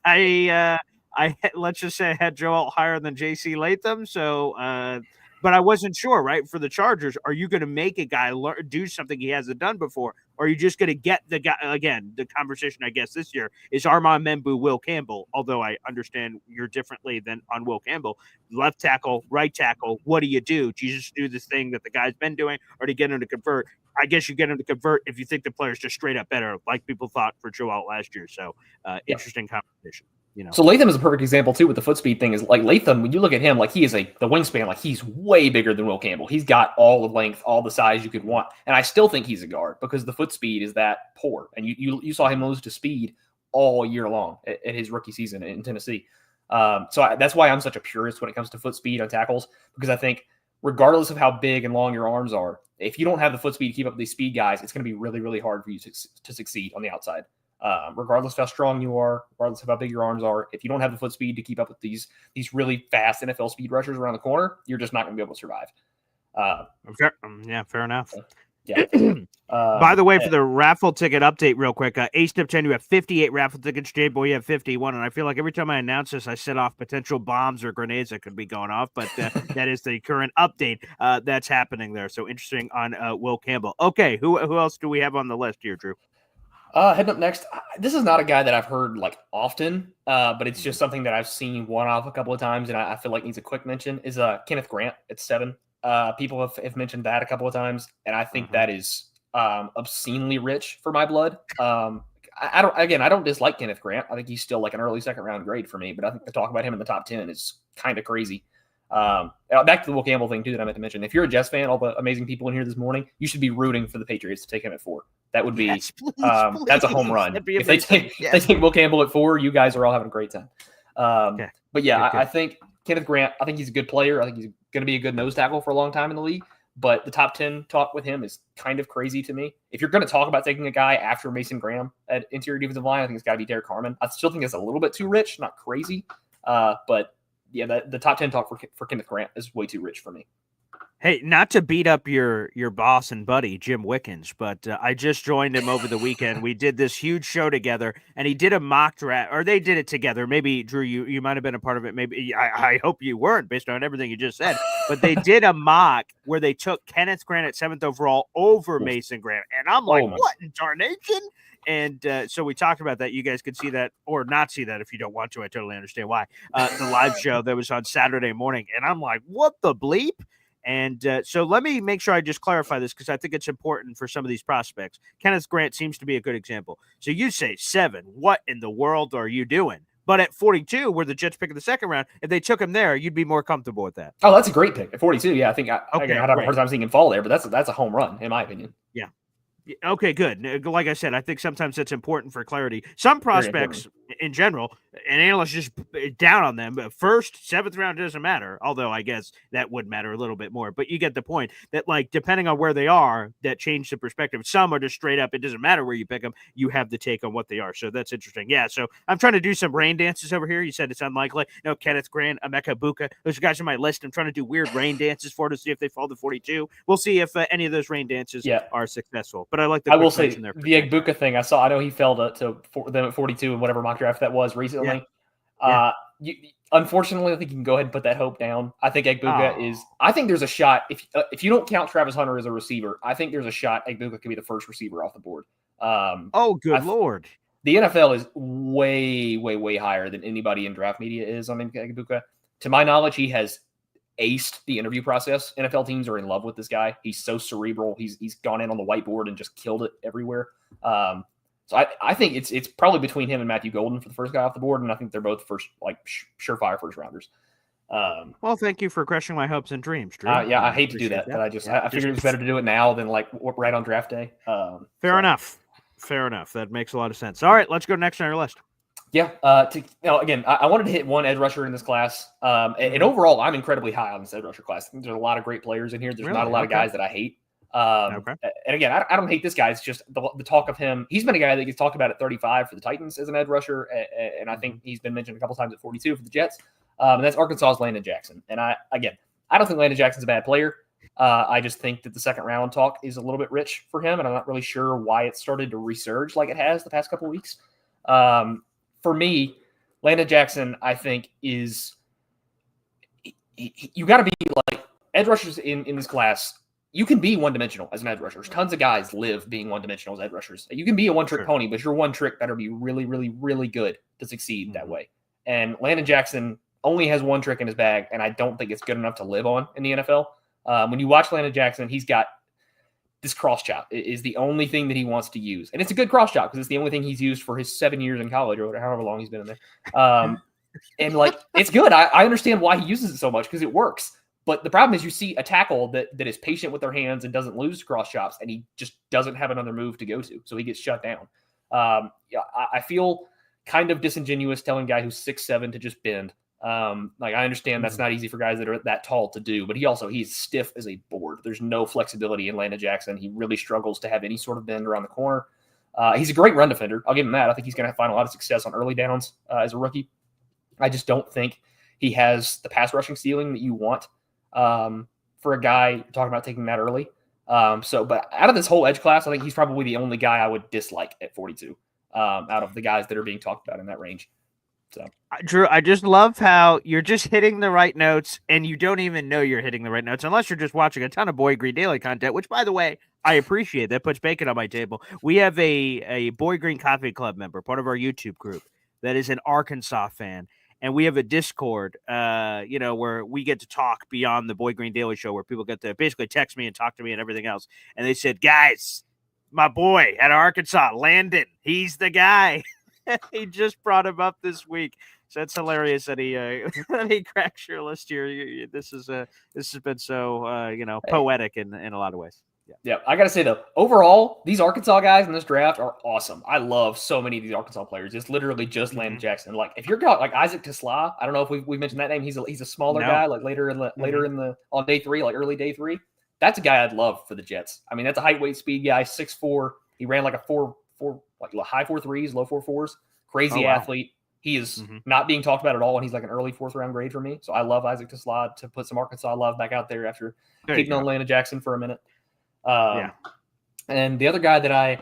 I let's just say I had Joe Alt higher than J.C. Latham. So, but I wasn't sure, right? For the Chargers, are you going to make a guy do something he hasn't done before? Or are you just going to get the guy again? The conversation, I guess, this year is Armand Membu, Will Campbell. Although I understand you're differently than on Will Campbell, left tackle, right tackle. What do? Do you just do this thing that the guy's been doing, or to get him to convert? I guess you get him to convert if you think the player's just straight up better, like people thought for Joel last year. So interesting conversation. So Latham is a perfect example too with the foot speed thing. Is like Latham, when you look at him, like he is the wingspan, like he's way bigger than Will Campbell. He's got all the length, all the size you could want, and I still think he's a guard because the foot speed is that poor. And you saw him lose to speed all year long at his rookie season in Tennessee. That's why I'm such a purist when it comes to foot speed on tackles, because I think regardless of how big and long your arms are, if you don't have the foot speed to keep up with these speed guys, it's going to be really, really hard for you to succeed on the outside. Regardless of how strong you are, regardless of how big your arms are, if you don't have the foot speed to keep up with these really fast NFL speed rushers around the corner, you're just not going to be able to survive. Fair enough. Yeah. By the way, for the raffle ticket update, real quick, A-Step 10, you have 58 raffle tickets. J-Boy, you have 51. And I feel like every time I announce this, I set off potential bombs or grenades that could be going off. But that is the current update that's happening there. So interesting on Will Campbell. Okay, who else do we have on the list here, Drew? Heading up next, this is not a guy that I've heard like often, but it's just something that I've seen one off a couple of times, and I feel like needs a quick mention. Is Kenneth Grant at 7. People have mentioned that a couple of times, and I think that is obscenely rich for my blood. I don't dislike Kenneth Grant. I think he's still like an early second round grade for me, but I think the talk about him in the top 10 is kind of crazy. Back to the Will Campbell thing too that I meant to mention. If you're a Jets fan, all the amazing people in here this morning, you should be rooting for the Patriots to take him at 4. That would be please. That's a home run. If they take Will Campbell at 4, you guys are all having a great time. But yeah, I think Kenneth Grant, I think he's a good player. I think he's going to be a good nose tackle for a long time in the league. But the top 10 talk with him is kind of crazy to me. If you're going to talk about taking a guy after Mason Graham at interior defensive line, I think it's got to be Derek Harmon. I still think it's a little bit too rich, not crazy. But yeah, the top 10 talk for Kenneth Grant is way too rich for me. Hey, not to beat up your boss and buddy, Jim Wickens, but I just joined him over the weekend. We did this huge show together, and he did a mock draft, or they did it together. Maybe, Drew, you might have been a part of it. Maybe I hope you weren't, based on everything you just said. But they did a mock where they took Kenneth Grant at 7th overall over Mason Graham. And I'm like, what in tarnation? And so we talked about that. You guys could see that or not see that if you don't want to. I totally understand why. The live show that was on Saturday morning. And I'm like, what the bleep? And so let me make sure I just clarify this because I think it's important for some of these prospects. Kenneth Grant seems to be a good example. So you say 7. What in the world are you doing? But at 42, where the Jets pick in the second round, if they took him there, you'd be more comfortable with that. Oh, that's a great pick. At 42, yeah, I think I had a hard time seeing him fall there, but that's a home run, in my opinion. Yeah. Okay, good. Like I said, I think sometimes that's important for clarity. Some prospects in general, and analysts just down on them. But 1st, 7th round doesn't matter, although I guess that would matter a little bit more. But you get the point that, like, depending on where they are, that changes the perspective. Some are just straight up. It doesn't matter where you pick them. You have the take on what they are. So that's interesting. Yeah, so I'm trying to do some rain dances over here. You said it's unlikely. No, Kenneth Grant, Emeka Buka. Those guys on my list. I'm trying to do weird rain dances to see if they fall to 42. We'll see if any of those rain dances are successful. But I like the I will say the Egbuka thing. I know he fell to them at 42 in whatever mock draft that was recently. Unfortunately, I think you can go ahead and put that hope down. I think Egbuka is. I think there's a shot if you don't count Travis Hunter as a receiver. I think there's a shot Egbuka could be the first receiver off the board. Good Lord! The NFL is way, way, way higher than anybody in draft media is on Egbuka. To my knowledge, he has aced the interview process. NFL teams are in love with this guy. He's so cerebral. He's gone in on the whiteboard and just killed it everywhere. So I think it's probably between him and Matthew Golden for the first guy off the board, and I think they're both first, like surefire first rounders. Well, thank you for crushing my hopes and dreams, Drew. I hate to do that, but I figured it's better to do it now than like right on draft day. Fair enough. That makes a lot of sense. All right, let's go next on our list. Yeah. Again, I wanted to hit one edge rusher in this class. And overall, I'm incredibly high on this edge rusher class. I think there's a lot of great players in here. There's not a lot of guys that I hate. And again, I don't hate this guy. It's just the talk of him. He's been a guy that gets talked about at 35 for the Titans as an edge rusher. And I think he's been mentioned a couple times at 42 for the Jets. And that's Arkansas's Landon Jackson. And I don't think Landon Jackson's a bad player. I just think that the second round talk is a little bit rich for him. And I'm not really sure why it started to resurge like it has the past couple of weeks. For me, Landon Jackson, I think, is you got to be like edge rushers in this class. you can be one-dimensional as an edge rusher. Tons of guys live being one-dimensional as edge rushers. You can be a one-trick pony, but your one trick better be really, really, really good to succeed that way. And Landon Jackson only has one trick in his bag, and I don't think it's good enough to live on in the NFL. When you watch Landon Jackson, he's got this cross chop is the only thing that he wants to use. And it's a good cross chop because it's the only thing he's used for his 7 years in college or however long he's been in there. And like, it's good. I understand why he uses it so much because it works. But the problem is you see a tackle that is patient with their hands and doesn't lose cross chops, and he just doesn't have another move to go to. So he gets shut down. I feel kind of disingenuous telling a guy who's 6'7" to just bend. Like, I understand that's not easy for guys that are that tall to do, but he's stiff as a board. There's no flexibility in Landon Jackson. He really struggles to have any sort of bend around the corner. He's a great run defender. I'll give him that. I think he's going to find a lot of success on early downs as a rookie. I just don't think he has the pass rushing ceiling that you want for a guy talking about taking that early. But out of this whole edge class, I think he's probably the only guy I would dislike at 42 out of the guys that are being talked about in that range. So, Drew, I just love how you're just hitting the right notes, and you don't even know you're hitting the right notes unless you're just watching a ton of Boy Green Daily content, which, by the way, I appreciate. That puts bacon on my table. We have a Boy Green Coffee Club member, part of our YouTube group, that is an Arkansas fan. And we have a Discord, where we get to talk beyond the Boy Green Daily Show, where people get to basically text me and talk to me and everything else. And they said, guys, my boy at Arkansas, Landon, he's the guy. He just brought him up this week. So it's hilarious that he that he cracks your list here. This has been so poetic in a lot of ways. Yeah, I got to say, though, overall, these Arkansas guys in this draft are awesome. I love so many of these Arkansas players. It's literally just Landon Jackson. Like, if you're like Isaac Tisla, I don't know if we mentioned that name. He's a smaller guy, like later in the on day 3, like early day 3. That's a guy I'd love for the Jets. I mean, that's a height, weight, speed guy, 6'4". He ran like a 4 like high 4.3s, low 4.4s. Crazy athlete. He is not being talked about at all, and he's like an early 4th round grade for me. So I love Isaac Tisla to put some Arkansas love back out there after keeping on Landon Jackson for a minute. And the other guy that I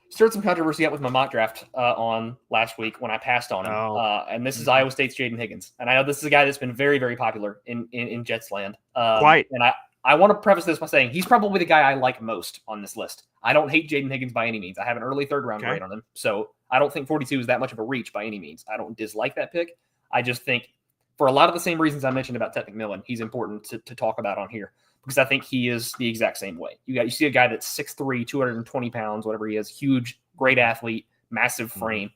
stirred some controversy up with my mock draft on last week when I passed on him, and this is Iowa State's Jaden Higgins. And I know this is a guy that's been very, very popular in Jets land. Quite. And I want to preface this by saying he's probably the guy I like most on this list. I don't hate Jaden Higgins by any means. I have an early 3rd round grade on him. So I don't think 42 is that much of a reach by any means. I don't dislike that pick. I just think for a lot of the same reasons I mentioned about Ted McMillan, he's important to talk about on here because I think he is the exact same way. You see a guy that's 6'3", 220 pounds, whatever he is, huge, great athlete, massive frame.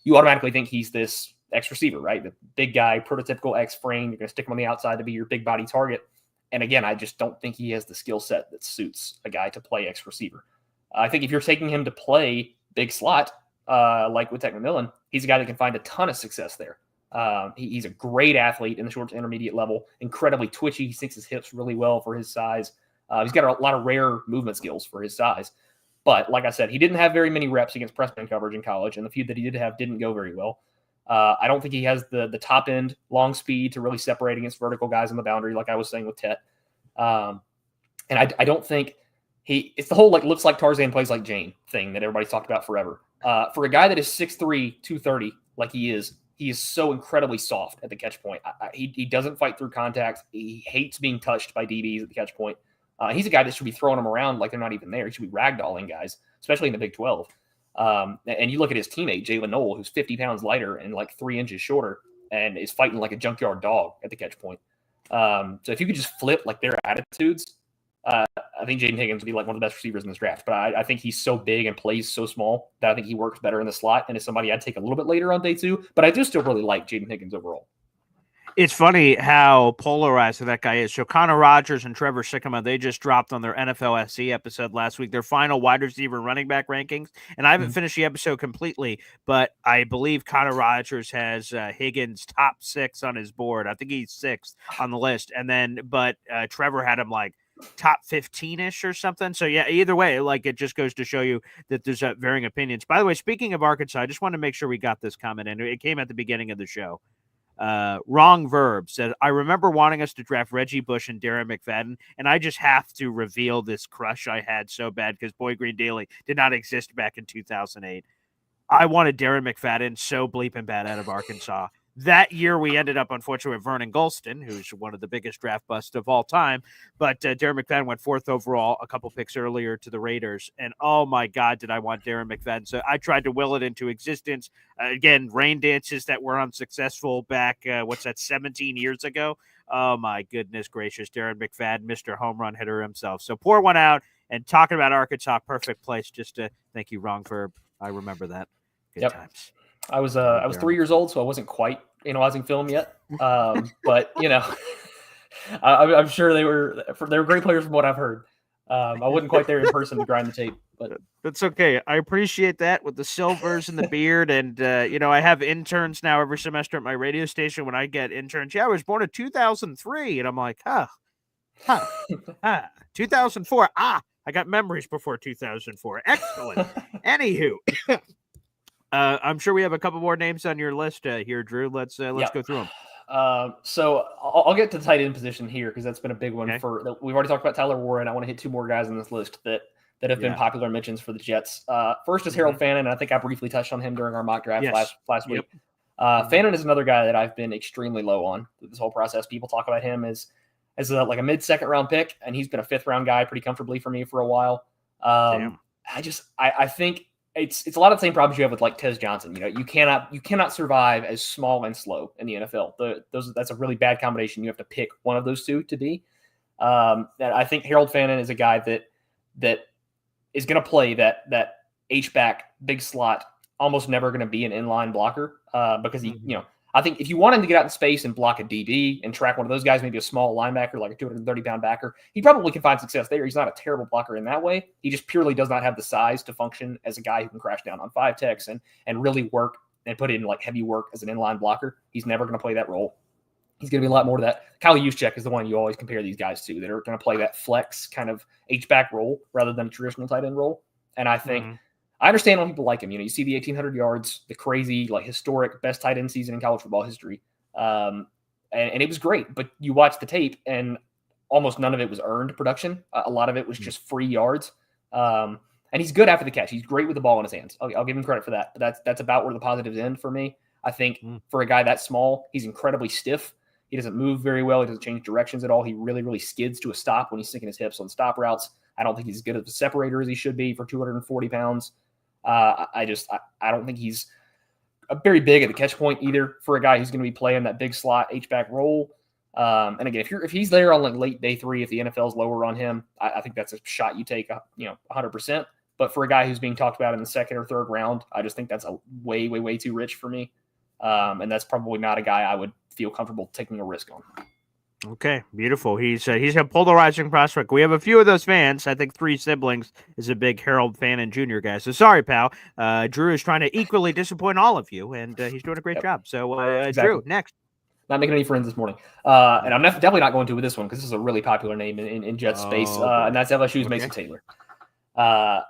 You automatically think he's this X receiver, right? The big guy, prototypical X frame. You're going to stick him on the outside to be your big body target. And again, I just don't think he has the skill set that suits a guy to play X receiver. I think if you're taking him to play big slot, like with Tech McMillan, he's a guy that can find a ton of success there. He's a great athlete in the short to intermediate level, incredibly twitchy. He sinks his hips really well for his size. He's got a lot of rare movement skills for his size. But like I said, he didn't have very many reps against press man coverage in college, and the few that he did have didn't go very well. I don't think he has the top end long speed to really separate against vertical guys on the boundary, like I was saying with Tet. And I don't think it's the whole like looks like Tarzan plays like Jane thing that everybody's talked about forever. For a guy that is 6'3", 230, like he is so incredibly soft at the catch point. He doesn't fight through contact. He hates being touched by DBs at the catch point. He's a guy that should be throwing them around like they're not even there. He should be ragdolling guys, especially in the Big 12. And you look at his teammate, Jalen Knoll, who's 50 pounds lighter and like 3 inches shorter and is fighting like a junkyard dog at the catch point. So if you could just flip like their attitudes, I think Jaden Higgins would be like one of the best receivers in this draft. But I think he's so big and plays so small that I think he works better in the slot and is somebody I'd take a little bit later on day 2. But I do still really like Jaden Higgins overall. It's funny how polarized that guy is. So Connor Rogers and Trevor Sikkema, they just dropped on their NFL SC episode last week, their final wide receiver running back rankings. And I haven't finished the episode completely, but I believe Connor Rogers has Higgins top 6 on his board. I think he's 6th on the list. And then, but Trevor had him like top 15-ish or something. So yeah, either way, like it just goes to show you that there's varying opinions. By the way, speaking of Arkansas, I just want to make sure we got this comment in. It came at the beginning of the show. Wrong Verb said, I remember wanting us to draft Reggie Bush and Darren McFadden, and I just have to reveal this crush I had so bad because Boy Green Daily did not exist back in 2008. I wanted Darren McFadden so bleeping bad out of Arkansas. That year, we ended up, unfortunately, with Vernon Gholston, who's one of the biggest draft busts of all time. But Darren McFadden went 4th overall, a couple picks earlier to the Raiders. And oh my God, did I want Darren McFadden? So I tried to will it into existence. Again, rain dances that were unsuccessful back, 17 years ago? Oh my goodness gracious, Darren McFadden, Mr. Home Run Hitter himself. So pour one out. And talking about Arkansas, perfect place. Just to thank you, Wrong Verb. I remember that. Good times. I was 3 years old, so I wasn't quite analyzing film yet. But I'm sure they were great players from what I've heard. I wasn't quite there in person to grind the tape, but that's okay. I appreciate that with the silvers and the beard, and I have interns now every semester at my radio station. When I get interns, I was born in 2003, and I'm like, 2004. I got memories before 2004. Excellent. Anywho. I'm sure we have a couple more names on your list here, Drew. Let's go through them. So I'll get to the tight end position here because that's been a big one. We've already talked about Tyler Warren. I want to hit 2 more guys on this list that have been popular mentions for the Jets. First is Harold Fannin, and I think I briefly touched on him during our mock draft last week. Fannin is another guy that I've been extremely low on through this whole process. People talk about him as like a mid-second round pick, and he's been a 5th round guy pretty comfortably for me for a while. I think it's a lot of the same problems you have with like Tez Johnson. You cannot survive as small and slow in the NFL. That's a really bad combination. You have to pick one of those two to be. And I think Harold Fannin is a guy that is going to play that H-back big slot, almost never going to be an inline blocker because he, I think if you want him to get out in space and block a DB and track one of those guys, maybe a small linebacker, like a 230-pound backer, he probably can find success there. He's not a terrible blocker in that way. He just purely does not have the size to function as a guy who can crash down on 5 techs and really work and put in like heavy work as an inline blocker. He's never going to play that role. He's going to be a lot more to that. Kyle Juszczyk is the one you always compare these guys to that are going to play that flex kind of H-back role rather than a traditional tight end role. And I think I understand why people like him. You see the 1,800 yards, the crazy, like historic best tight end season in college football history. And it was great, but you watch the tape and almost none of it was earned production. A lot of it was just free yards. And he's good after the catch. He's great with the ball in his hands. I'll give him credit for that. But that's about where the positives end for me. I think for a guy that small, he's incredibly stiff. He doesn't move very well. He doesn't change directions at all. He really, really skids to a stop when he's sinking his hips on stop routes. I don't think he's as good of a separator as he should be for 240 pounds. I don't think he's very big at the catch point either for a guy who's going to be playing that big slot H-back role. And again, if he's there on like late day 3, if the NFL's lower on him, I think that's a shot you take, 100%. But for a guy who's being talked about in the 2nd or 3rd round, I just think that's a way, way, way too rich for me. And that's probably not a guy I would feel comfortable taking a risk on. Okay, beautiful. He's a polarizing prospect. We have a few of those fans. I think 3 siblings is a big Harold Fannin Jr. guy. So sorry, pal. Drew is trying to equally disappoint all of you, and he's doing a great job. So, exactly. Drew, next. Not making any friends this morning. And I'm definitely not going to with this one because this is a really popular name in Jet space, and that's LSU's Mason Taylor.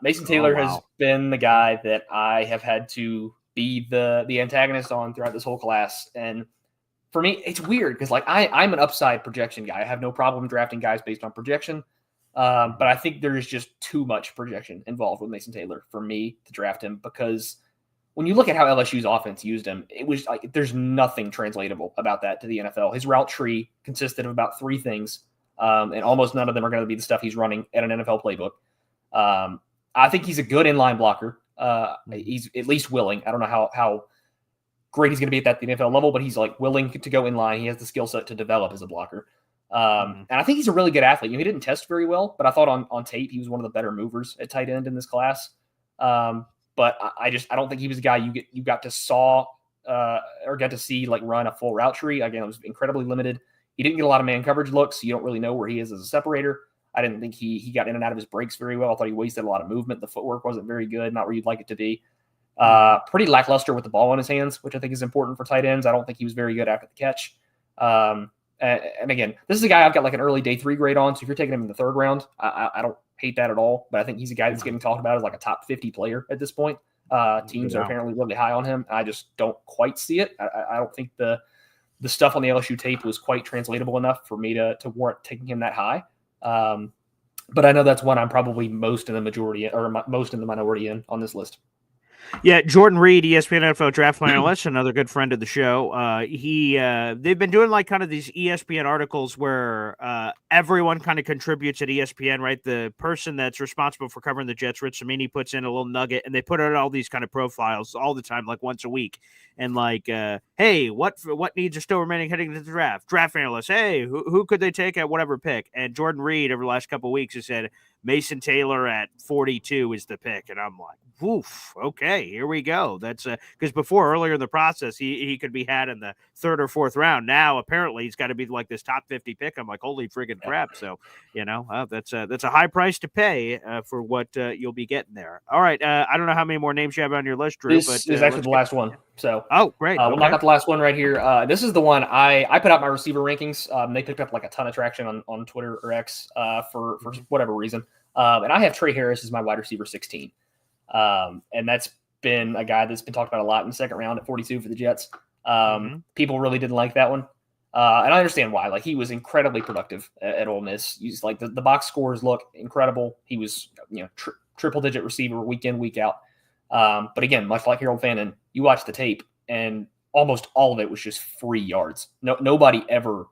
Mason Taylor has been the guy that I have had to be the antagonist on throughout this whole class. And for me, it's weird because like I'm an upside projection guy. I have no problem drafting guys based on projection. But I think there is just too much projection involved with Mason Taylor for me to draft him because when you look at how LSU's offense used him, it was like there's nothing translatable about that to the NFL. His route tree consisted of about 3 things, and almost none of them are going to be the stuff he's running at an NFL playbook. I think he's a good inline blocker. He's at least willing. I don't know how great he's going to be at the NFL level, but he's like willing to go in line. He has the skill set to develop as a blocker. And I think he's a really good athlete. He didn't test very well, but I thought on tape he was one of the better movers at tight end in this class. But I don't think he was a guy you got to saw or got to see like run a full route tree. Again, it was incredibly limited. He didn't get a lot of man coverage looks. So you don't really know where he is as a separator. I didn't think he got in and out of his breaks very well. I thought he wasted a lot of movement. The footwork wasn't very good, not where you'd like it to be. Pretty lackluster with the ball in his hands, which I think is important for tight ends. I don't think he was very good after the catch. And again, this is a guy I've got like an early day 3 grade on. So if you're taking him in the 3rd round, I don't hate that at all. But I think he's a guy that's getting talked about as like a top 50 player at this point. Teams are apparently really high on him. I just don't quite see it. I don't think the stuff on the LSU tape was quite translatable enough for me to warrant taking him that high. But I know that's one I'm probably most in the majority or most in the minority in on this list. Yeah, Jordan Reed, ESPN NFL draft analyst, another good friend of the show. They've been doing like kind of these ESPN articles where everyone kind of contributes at ESPN, right? The person that's responsible for covering the Jets, Rich Cimini, puts in a little nugget, and they put out all these kind of profiles all the time, like once a week. And like, hey, what needs are still remaining heading into the draft? Draft analyst, hey, who could they take at whatever pick? And Jordan Reed over the last couple of weeks has said Mason Taylor at 42 is the pick, and I'm like, woof, okay, here we go. That's because before, earlier in the process, he could be had in the third or fourth round. Now apparently he's got to be like this top 50 pick. I'm like, holy friggin' crap! So that's a high price to pay for what you'll be getting there. All right, I don't know how many more names you have on your list, Drew. This but is actually the last one. So great. We'll knock out the last one right here. This is the one I put out my receiver rankings. They picked up like a ton of traction on Twitter or X for whatever reason. And I have Trey Harris as my wide receiver 16. And that's been a guy that's been talked about a lot in the second round at 42 for the Jets. People really didn't like that one. And I understand why. Like, he was incredibly productive at Ole Miss. He's like the box scores look incredible. He was, triple digit receiver week in, week out. But again, much like Harold Fannin, you watch the tape and almost all of it was just free yards. Nobody ever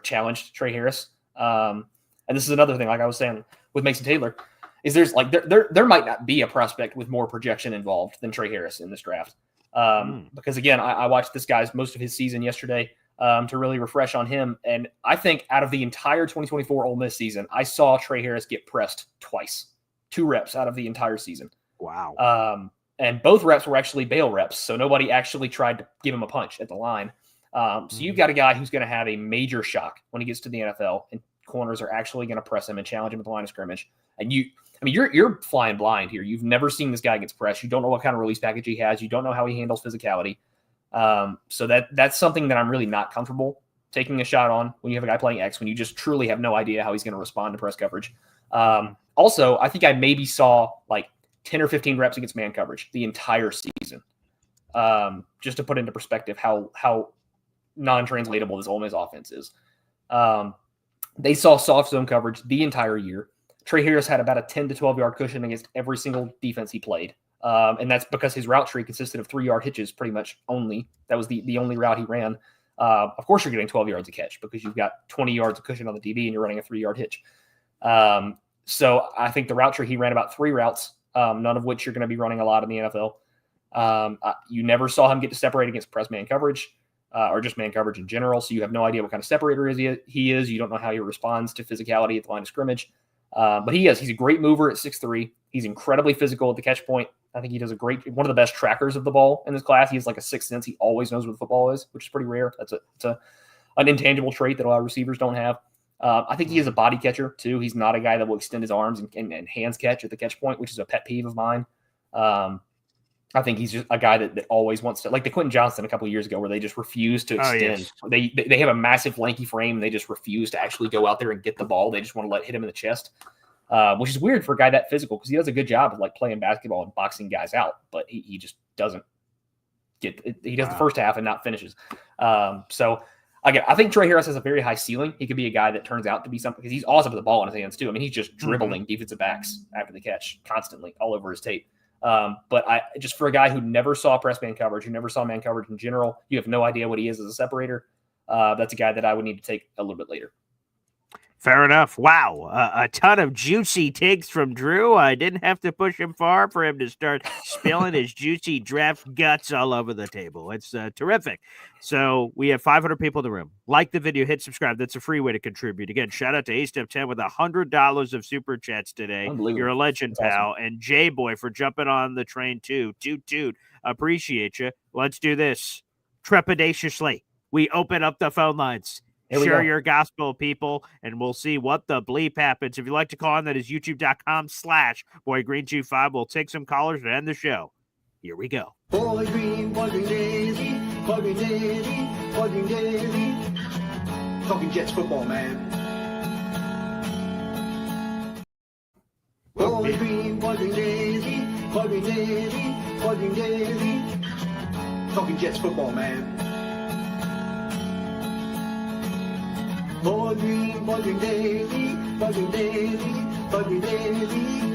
challenged Trey Harris. And this is another thing, like I was saying with Mason Taylor, is there's like there might not be a prospect with more projection involved than Trey Harris in this draft. Because again, I watched this guy's most of his season yesterday to really refresh on him. And I think out of the entire 2024 Ole Miss season, I saw Trey Harris get pressed twice, 2 reps out of the entire season. Wow. And both reps were actually bail reps. So nobody actually tried to give him a punch at the line. So you've got a guy who's going to have a major shock when he gets to the NFL, and corners are actually going to press him and challenge him at the line of scrimmage. And you're flying blind here. You've never seen this guy gets pressed. You don't know what kind of release package he has. You don't know how he handles physicality. So that's something that I'm really not comfortable taking a shot on when you have a guy playing X, when you just truly have no idea how he's going to respond to press coverage. Also, I think I maybe saw like 10 or 15 reps against man coverage the entire season. Just to put into perspective how non-translatable this Ole Miss offense is. They saw soft zone coverage the entire year. Trey Harris had about a 10 to 12 yard cushion against every single defense he played. And that's because his route tree consisted of 3-yard hitches pretty much only. That was the only route he ran. Of course, you're getting 12 yards a catch because you've got 20 yards of cushion on the DB and you're running a 3-yard hitch. So I think the route tree, he ran about 3 routes, none of which you're going to be running a lot in the NFL. You never saw him get to separate against press man coverage. Or just man coverage in general. So you have no idea what kind of separator he is. You don't know how he responds to physicality at the line of scrimmage. But he's a great mover at 6'3". He's incredibly physical at the catch point. I think he does one of the best trackers of the ball in this class. He has like a 6th sense. He always knows where the football is, which is pretty rare. It's an intangible trait that a lot of receivers don't have. I think he is a body catcher too. He's not a guy that will extend his arms and hands catch at the catch point, which is a pet peeve of mine. I think he's just a guy that always wants to, like the Quentin Johnston a couple of years ago, where they just refuse to extend. Oh, yes. They have a massive lanky frame. And they just refuse to actually go out there and get the ball. They just want to hit him in the chest, which is weird for a guy that physical, because he does a good job of like playing basketball and boxing guys out, but he just doesn't get it. He does the first half and not finishes. So again, I think Trey Harris has a very high ceiling. He could be a guy that turns out to be something, because he's awesome with the ball in his hands too. I mean, he's just dribbling defensive backs after the catch constantly all over his tape. But just for a guy who never saw press man coverage, who never saw man coverage in general, you have no idea what he is as a separator. That's a guy that I would need to take a little bit later. Fair enough. Wow. A ton of juicy takes from Drew. I didn't have to push him far for him to start spilling his juicy draft guts all over the table. It's terrific. So we have 500 people in the room. Like the video, hit subscribe. That's a free way to contribute. Again, shout out to A-Step10 with $100 of super chats today. You're a legend, That's pal. awesome. And J-Boy for jumping on the train too. Toot. Appreciate you. Let's do this trepidatiously. We open up the phone lines. Share your gospel, people, and we'll see what the bleep happens. If you'd like to call in, that is youtube.com/boygreen25. We'll take some callers and end the show. Here we go. Boy Green Daily, Boy Green Daily, Boy Green Daily. Talking Jets football, man. Boy Green Daily, Boy Green Daily, Boy Green Daily. Talking Jets football, man. Boy Green Daily, Boy Green Daily, Boy Green Daily.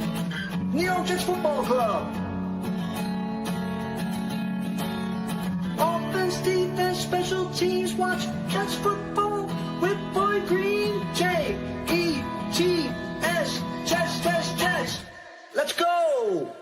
New York Jets Football Club. defense, special teams. Watch Jets football with Boy Green. J-E-T-S. Jets, Jets, Jets. Let's go.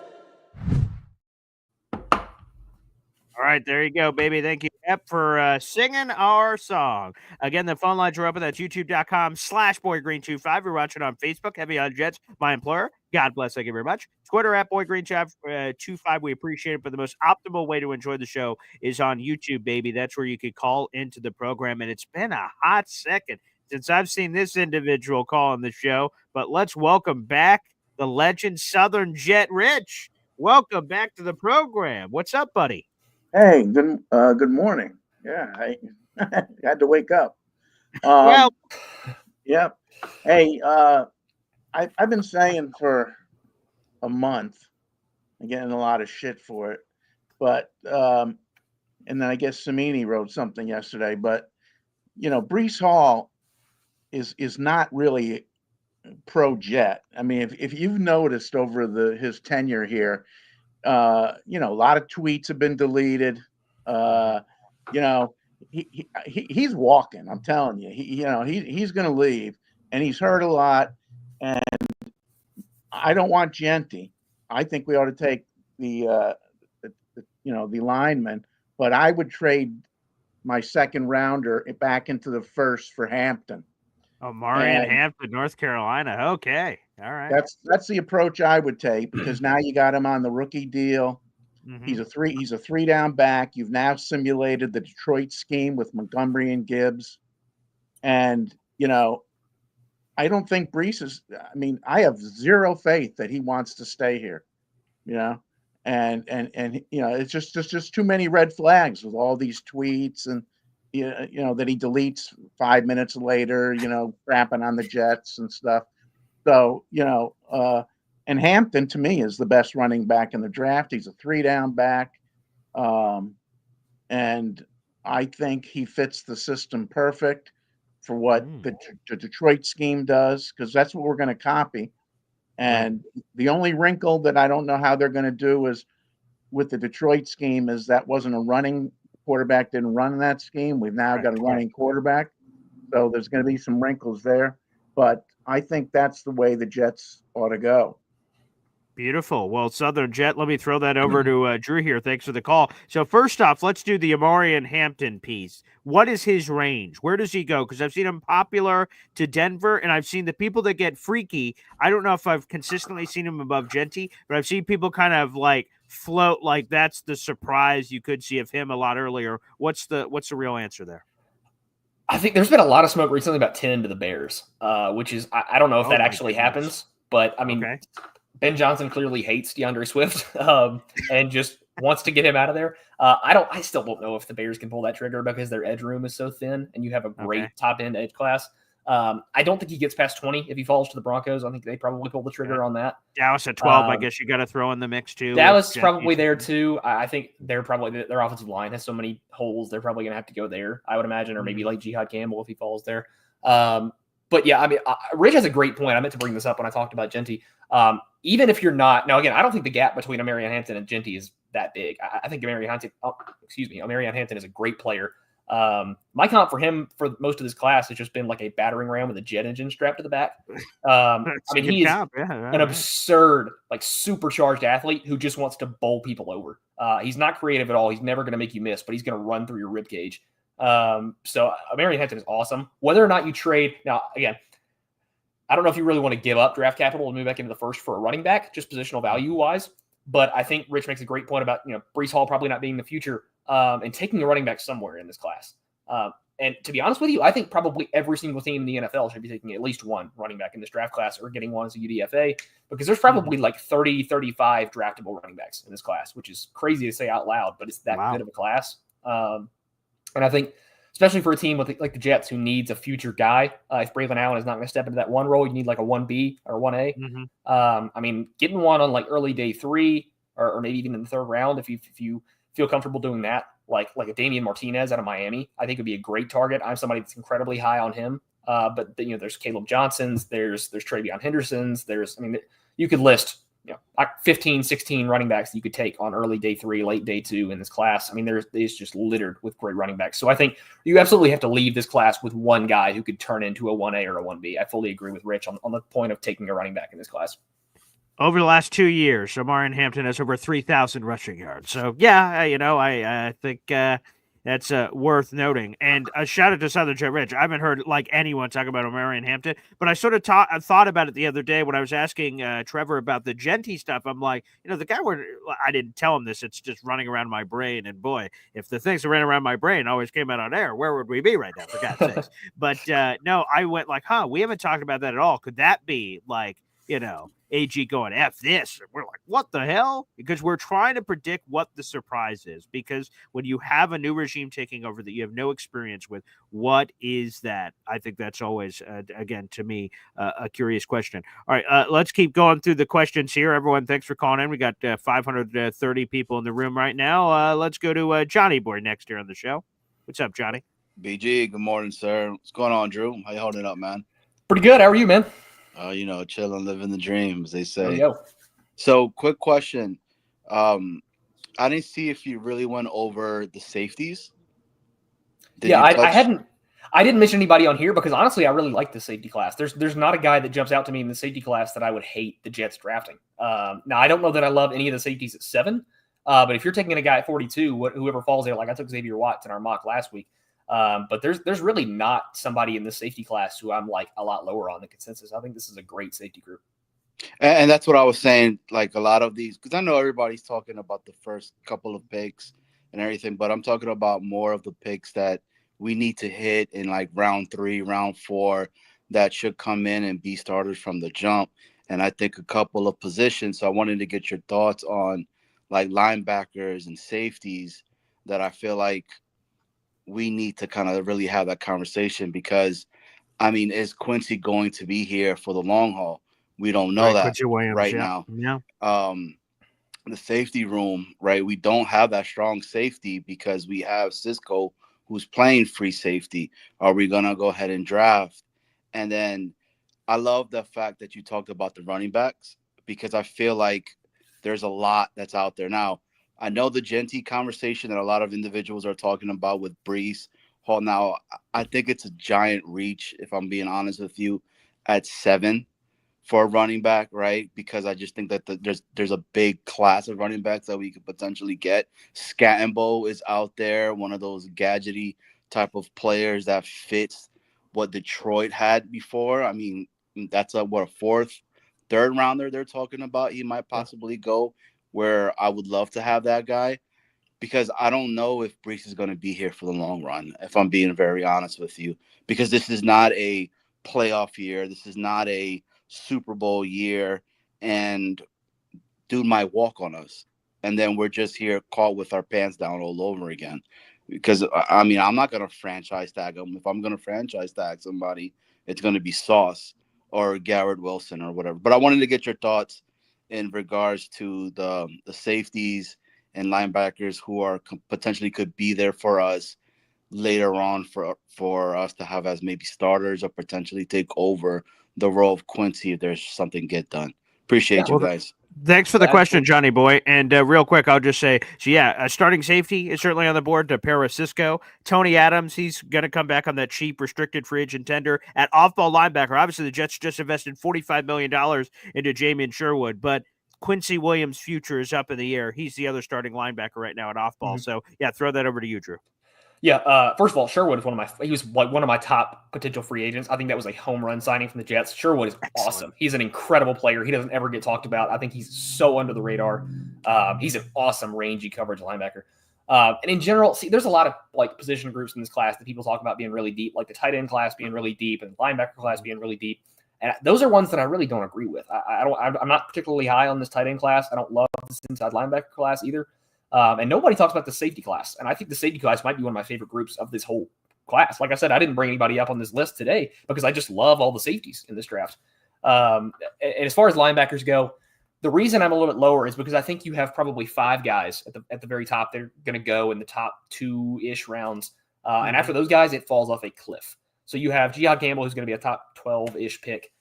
All right, there you go, baby. Thank you, Ep, for singing our song. Again, the phone lines are open. That's youtube.com/boygreen25. You're watching on Facebook, Heavy on Jets, my employer. God bless. Thank you very much. Twitter at boygreen25. We appreciate it. But the most optimal way to enjoy the show is on YouTube, baby. That's where you could call into the program. And it's been a hot second since I've seen this individual call on the show. But let's welcome back the legend, Southern Jet Rich. Welcome back to the program. What's up, buddy? Hey, good morning. Yeah, I had to wake up. Well, Yeah. Hey, I've been saying for a month, I'm getting a lot of shit for it, but and then I guess Samini wrote something yesterday, but Brees Hall is not really pro Jet. I mean, if you've noticed over his tenure here, a lot of tweets have been deleted. He's walking. I'm telling you, he's going to leave, and he's hurt a lot. And I don't want Genty. I think we ought to take the lineman, but I would trade my second rounder back into the first for Hampton. Oh, Marion And Hampton, North Carolina. Okay. All right. that's the approach I would take, because now you got him on the rookie deal. Mhm. He's a three down back. You've now simulated the Detroit scheme with Montgomery and Gibbs. And, I don't think Brees is, I have zero faith that he wants to stay here, and it's just too many red flags with all these tweets and, that he deletes 5 minutes later, crapping on the Jets and stuff. So, and Hampton, to me, is the best running back in the draft. He's a three down back. And I think he fits the system perfect for what the Detroit scheme does, because that's what we're going to copy. And the only wrinkle that I don't know how they're going to do is with the Detroit scheme is that wasn't a running quarterback, didn't run in that scheme. We've now got a running quarterback. So there's going to be some wrinkles there. But I think that's the way the Jets ought to go. Beautiful. Well, Southern Jet, let me throw that over to Drew here. Thanks for the call. So first off, let's do the Amari and Hampton piece. What is his range? Where does he go? Because I've seen him popular to Denver, and I've seen the people that get freaky. I don't know if I've consistently seen him above Genty, but I've seen people kind of like float like that's the surprise you could see of him a lot earlier. What's the real answer there? I think there's been a lot of smoke recently about 10 to the Bears, which is I don't know if that actually happens, but okay. Ben Johnson clearly hates DeAndre Swift and just wants to get him out of there. I still don't know if the Bears can pull that trigger because their edge room is so thin and you have a great top end edge class. I don't think he gets past 20 if he falls to the Broncos. I think they probably pull the trigger on that. Dallas at 12, I guess you got to throw in the mix too. Dallas probably there too. I think they're probably their offensive line has so many holes. They're probably going to have to go there, I would imagine, or maybe like Jihad Campbell if he falls there. But yeah, Rich has a great point. I meant to bring this up when I talked about Genty. Even if you're not now, again, I don't think the gap between Amarian Hampton and Genty is that big. I think Amarian Hampton is a great player. My comp for him for most of this class has just been like a battering ram with a jet engine strapped to the back. He is an absurd, like supercharged athlete who just wants to bowl people over. He's not creative at all. He's never going to make you miss, but he's going to run through your rib cage. So Amarian Hampton is awesome. Whether or not you trade now, again, I don't know if you really want to give up draft capital and move back into the first for a running back, just positional value wise. But I think Rich makes a great point about, Brees Hall probably not being the future and taking a running back somewhere in this class. And to be honest with you, I think probably every single team in the NFL should be taking at least one running back in this draft class or getting one as a UDFA because there's probably like 30, 35 draftable running backs in this class, which is crazy to say out loud, but it's that good of a class. And I think, especially for a team with like the Jets who needs a future guy, if Braylon Allen is not going to step into that one role, you need like a 1B or 1A. Getting one on like early day 3 or maybe even in the third round, if you feel comfortable doing that, like a Damian Martinez out of Miami, I think would be a great target. I'm somebody that's incredibly high on him. But there's Caleb Johnsons, there's TreVeyon Hendersons, you could list like 15, 16 running backs that you could take on early day 3, late day 2 in this class. I mean, it's just littered with great running backs. So I think you absolutely have to leave this class with one guy who could turn into a 1A or a 1B. I fully agree with Rich on the point of taking a running back in this class. Over the last 2 years, Omarion Hampton has over 3,000 rushing yards. So, yeah, I think that's worth noting. And a shout out to Southern Jet Rich. I haven't heard like anyone talk about Omarion Hampton, but I sort of thought about it the other day when I was asking Trevor about the Genty stuff. I'm like, the guy I didn't tell him this. It's just running around my brain. And boy, if the things that ran around my brain always came out on air, where would we be right now, for God's sakes? But no, I went like, we haven't talked about that at all. Could that be like, AG going F this? And we're like, what the hell? Because we're trying to predict what the surprise is. Because when you have a new regime taking over that you have no experience with, what is that? I think that's always, again, to me, a curious question. All right, let's keep going through the questions here. Everyone, thanks for calling in. We got 530 people in the room right now. Let's go to Johnny Boy next here on the show. What's up, Johnny? BG, good morning, sir. What's going on, Drew? How you holding up, man? Pretty good. How are you, man? Chilling, living the dream, as they say. Yo. So, quick question. I didn't see if you really went over the safeties. I didn't mention anybody on here because honestly, I really like the safety class. There's not a guy that jumps out to me in the safety class that I would hate the Jets drafting. Now, I don't know that I love any of the safeties at 7, but if you're taking a guy at 42, whoever falls there, like I took Xavier Watts in our mock last week. But there's really not somebody in the safety class who I'm like a lot lower on the consensus. I think this is a great safety group. And that's what I was saying. Like a lot of these, because I know everybody's talking about the first couple of picks and everything, but I'm talking about more of the picks that we need to hit in like round 3, round 4 that should come in and be starters from the jump. And I think a couple of positions. So I wanted to get your thoughts on like linebackers and safeties that I feel like we need to kind of really have that conversation because, I mean, is Quincy going to be here for the long haul? We don't know that Quincy Williams, right now. Yeah. The safety room, right? We don't have that strong safety because we have Cisco who's playing free safety. Are we going to go ahead and draft? And then I love the fact that you talked about the running backs because I feel like there's a lot that's out there now. I know the Genty conversation that a lot of individuals are talking about with Brees Hall. Now, I think it's a giant reach, if I'm being honest with you, at 7 for a running back, right? Because I just think that there's a big class of running backs that we could potentially get. Scattenbo is out there, one of those gadgety type of players that fits what Detroit had before. I mean, that's a 4th, 3rd rounder they're talking about. He might possibly go where I would love to have that guy because I don't know if Brees is going to be here for the long run, if I'm being very honest with you, because this is not a playoff year. This is not a Super Bowl year, and dude might walk on us. And then we're just here caught with our pants down all over again. Because, I mean, I'm not going to franchise tag him. If I'm going to franchise tag somebody, it's going to be Sauce or Garrett Wilson or whatever. But I wanted to get your thoughts in regards to the safeties and linebackers who are potentially could be there for us later on for us to have as maybe starters or potentially take over the role of Quincy if there's something get done. Appreciate you guys. Thanks for the question, Johnny Boy. And real quick, I'll just say, starting safety is certainly on the board to pair with Cisco. Tony Adams, he's going to come back on that cheap restricted free agent tender. At off-ball linebacker, obviously the Jets just invested $45 million into Jamin Sherwood, but Quincy Williams' future is up in the air. He's the other starting linebacker right now at off-ball. So, throw that over to you, Drew. Yeah, first of all, Sherwood is he was like one of my top potential free agents. I think that was a home run signing from the Jets. Sherwood is awesome. He's an incredible player. He doesn't ever get talked about. I think he's so under the radar. He's an awesome rangy coverage linebacker. And in general, there's a lot of like position groups in this class that people talk about being really deep, like the tight end class being really deep and the linebacker class being really deep. And those are ones that I really don't agree with. I'm not particularly high on this tight end class. I don't love this inside linebacker class either. And nobody talks about the safety class. And I think the safety class might be one of my favorite groups of this whole class. Like I said, I didn't bring anybody up on this list today because I just love all the safeties in this draft. And as far as linebackers go, the reason I'm a little bit lower is because I think you have probably 5 guys at the very top that are going to go in the top 2-ish rounds. And after those guys, it falls off a cliff. So you have Jihad Campbell, who's going to be a top 12-ish pick.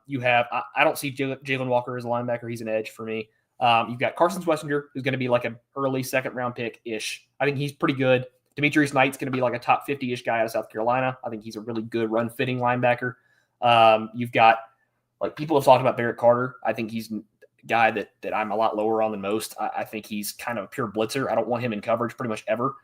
You have I don't see Jalen Walker as a linebacker. He's an edge for me. You've got Carson Swessinger, who's going to be like an early second-round pick-ish. I think he's pretty good. Demetrius Knight's going to be like a top 50-ish guy out of South Carolina. I think he's a really good run-fitting linebacker. You've got, like, people have talked about Barrett Carter. I think he's a guy that I'm a lot lower on than most. I think he's kind of a pure blitzer. I don't want him in coverage pretty much ever.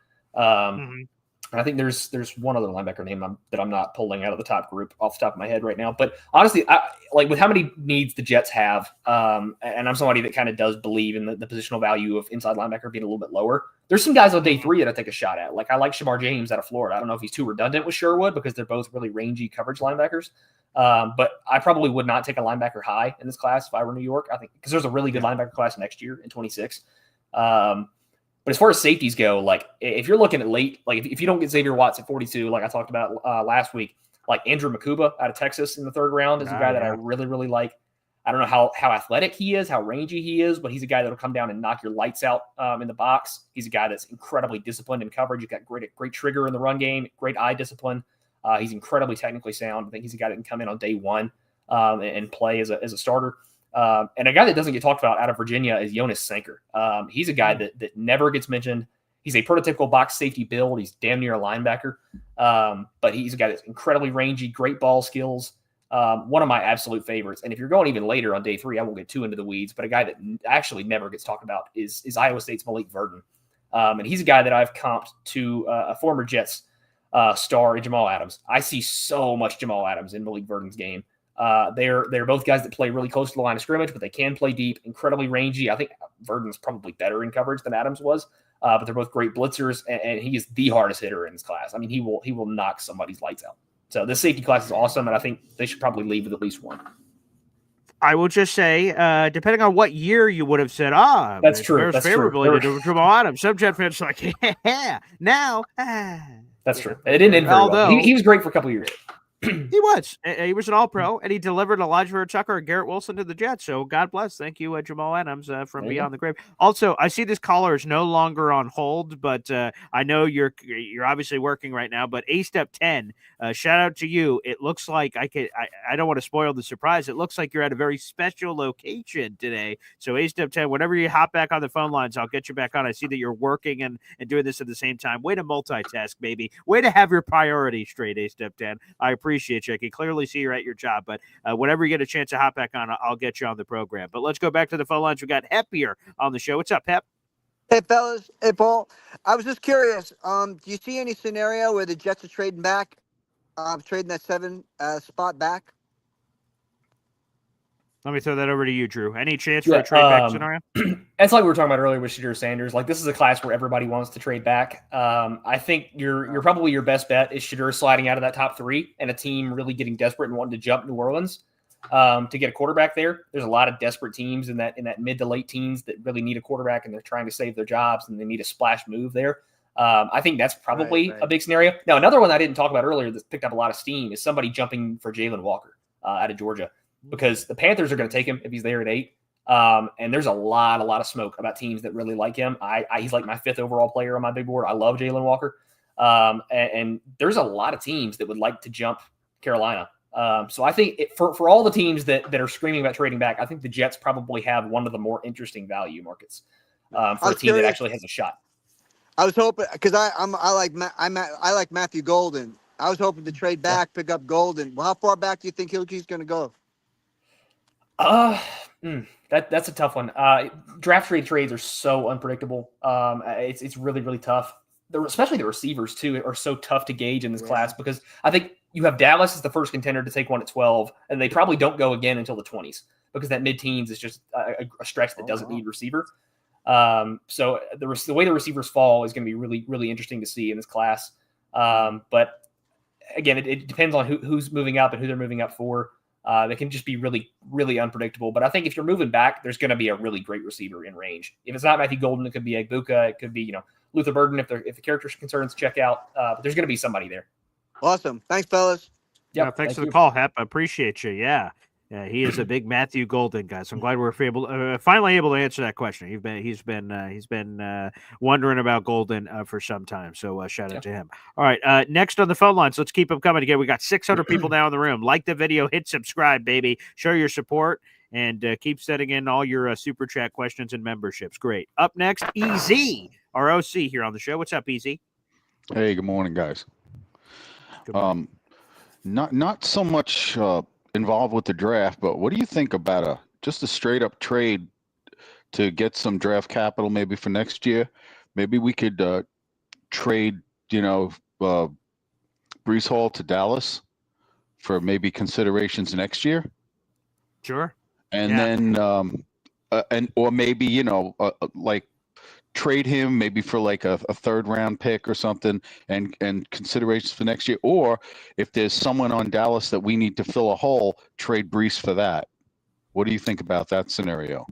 And I think there's one other linebacker name that I'm not pulling out of the top group off the top of my head right now. But honestly, like with how many needs the Jets have, and I'm somebody that kind of does believe in the positional value of inside linebacker being a little bit lower. There's some guys on day 3 that I take a shot at. Like I like Shamar James out of Florida. I don't know if he's too redundant with Sherwood because they're both really rangy coverage linebackers. But I probably would not take a linebacker high in this class if I were New York. I think because there's a really good linebacker class next year in 26. But as far as safeties go, like if you're looking at late, like if you don't get Xavier Watts at 42, like I talked about last week, like Andrew Makuba out of Texas in the 3rd round is a guy that I really, really like. I don't know how athletic he is, how rangy he is, but he's a guy that'll come down and knock your lights out in the box. He's a guy that's incredibly disciplined in coverage. He's got great trigger in the run game, great eye discipline. He's incredibly technically sound. I think he's a guy that can come in on day 1 and play as a starter. And a guy that doesn't get talked about out of Virginia is Jonas Sanker. He's a guy that never gets mentioned. He's a prototypical box safety build. He's damn near a linebacker. But he's a guy that's incredibly rangy, great ball skills. One of my absolute favorites. And if you're going even later on day 3, I won't get too into the weeds, but a guy that actually never gets talked about is Iowa State's Malik Verdon. And he's a guy that I've comped to a former Jets star, Jamal Adams. I see so much Jamal Adams in Malik Verdon's game. They're both guys that play really close to the line of scrimmage, but they can play deep, incredibly rangy. I think Verdon's probably better in coverage than Adams was, but they're both great blitzers, and he is the hardest hitter in this class. I mean, he will knock somebody's lights out. So this safety class is awesome, and I think they should probably leave with at least one. I will just say, depending on what year you would have said, that's true. That's favorably true. to Jamal Adams. Some Jet fans are like, yeah, now. That's true. It didn't end very well. He was great for a couple of years. He was an all-pro, and he delivered Elijah Tucker and Garrett Wilson to the Jets. So God bless. Thank you, Jamal Adams from Beyond the Grave. Also, I see this caller is no longer on hold, but I know you're obviously working right now. But A-Step 10, shout out to you. It looks like I don't want to spoil the surprise. It looks like you're at a very special location today. So A-Step 10, whenever you hop back on the phone lines, I'll get you back on. I see that you're working and doing this at the same time. Way to multitask, baby. Way to have your priorities straight, A-Step 10. I appreciate you. I can clearly see you're at your job, but whenever you get a chance to hop back on, I'll get you on the program. But let's go back to the phone lines. We got Hep here on the show. What's up, Hep? Hey, fellas. Hey, Paul. I was just curious. Do you see any scenario where the Jets are trading back, trading that 7 spot back? Let me throw that over to you, Drew. Any chance for a trade back scenario? It's like we were talking about earlier with Shadur Sanders. Like, this is a class where everybody wants to trade back. I think you're probably your best bet is Shadur sliding out of that top 3 and a team really getting desperate and wanting to jump New Orleans to get a quarterback there. There's a lot of desperate teams in that mid to late teens that really need a quarterback and they're trying to save their jobs and they need a splash move there. I think that's probably a big scenario. Now, another one I didn't talk about earlier that's picked up a lot of steam is somebody jumping for Jalen Walker out of Georgia. Because the Panthers are going to take him if he's there at 8. And there's a lot of smoke about teams that really like him. He's like my 5th overall player on my big board. I love Jalen Walker. And there's a lot of teams that would like to jump Carolina. So I think for all the teams that are screaming about trading back, I think the Jets probably have one of the more interesting value markets for a team that actually has a shot. I was hoping because I like Matthew Golden. I was hoping to trade back, pick up Golden. Well, how far back do you think he's going to go? That's a tough one. Draft trades are so unpredictable. It's really, really tough. Especially the receivers too are so tough to gauge in this class because I think you have Dallas as the first contender to take one at 12, and they probably don't go again until the 20s because that mid-teens is just a stretch that doesn't need receiver. So the way the receivers fall is going to be really, really interesting to see in this class. But again, it depends on who's moving up and who they're moving up for. They can just be really, really unpredictable. But I think if you're moving back, there's going to be a really great receiver in range. If it's not Matthew Golden, it could be Egbuka. It could be, Luther Burden if the character concerns check out. But there's going to be somebody there. Awesome. Thanks, fellas. Yeah, thanks for the call, Hep. I appreciate you. Yeah. Yeah, he is a big Matthew Golden guy. So I'm glad we're finally able to answer that question. He's been wondering about Golden for some time. So shout out to him. All right, next on the phone lines, let's keep them coming. Again, we got 600 people now in the room. Like the video, hit subscribe, baby. Show your support and keep sending in all your super chat questions and memberships. Great. Up next, EZ, our OC here on the show. What's up, EZ? Hey, good morning, guys. Good morning. Not so much involved with the draft, but what do you think about just a straight up trade to get some draft capital maybe for next year? Maybe we could trade, Brees Hall to Dallas for maybe considerations next year. Sure. And then or maybe like trade him maybe for like a third round pick or something and considerations for next year. Or if there's someone on Dallas that we need to fill a hole, trade Brees for that. What do you think about that scenario?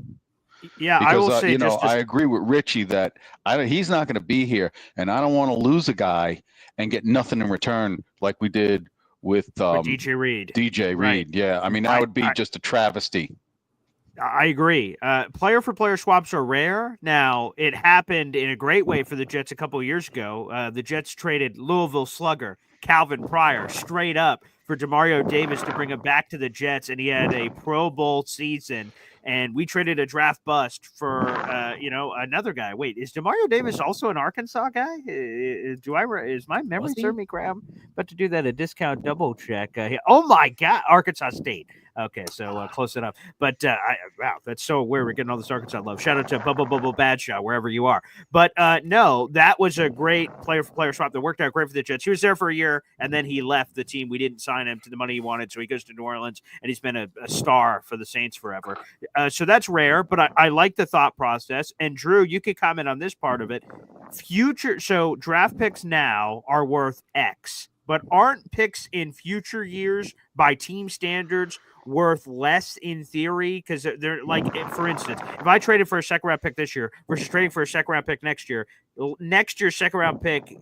Yeah, because, I will say I agree with Richie that he's not going to be here, and I don't want to lose a guy and get nothing in return like we did with DJ Reed. Right. Yeah, I mean that would be just a travesty. I agree. Player for player swaps are rare. Now, it happened in a great way for the Jets a couple of years ago. The Jets traded Louisville slugger Calvin Pryor straight up for Demario Davis to bring him back to the Jets, and he had a Pro Bowl season. And we traded a draft bust for, another guy. Wait, is Demario Davis also an Arkansas guy? Is my memory serve me correct? I'm about to do that a discount double check. Oh my God, Arkansas State. Okay, so close enough. But wow, that's so weird. We're getting all this Arkansas love. Shout out to Bubble Badshot, wherever you are. But no, that was a great player for player swap that worked out great for the Jets. He was there for a year, and then he left the team. We didn't sign him to the money he wanted, so he goes to New Orleans, and he's been a star for the Saints forever. So that's rare, but I like the thought process. And Drew, you could comment on this part of it. So draft picks now are worth X, but aren't picks in future years by team standards worth less in theory? Because they're like, for instance, if I traded for a second round pick this year versus trading for a second round pick next year's second round pick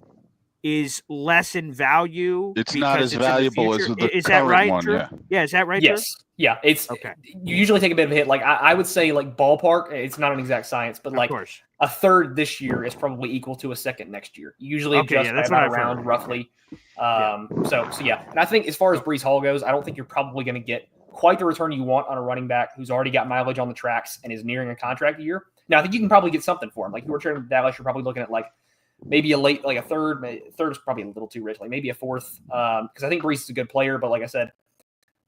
is less in value. It's not as valuable as the is current that right, one. Drew? Yeah, is that right? Yes. Drew? Yeah. It's okay. You usually take a bit of a hit. Like I would say, like ballpark. It's not an exact science, but like a third this year is probably equal to a second next year. You usually adjust by about around roughly. So yeah. And I think as far as Brees Hall goes, I don't think you're probably going to get quite the return you want on a running back who's already got mileage on the tracks and is nearing a contract year. Now, I think you can probably get something for him. Like you were trading Dallas, you're probably looking at like maybe a third. Third is probably a little too rich. Like maybe a fourth, because I think Brees is a good player. But like I said,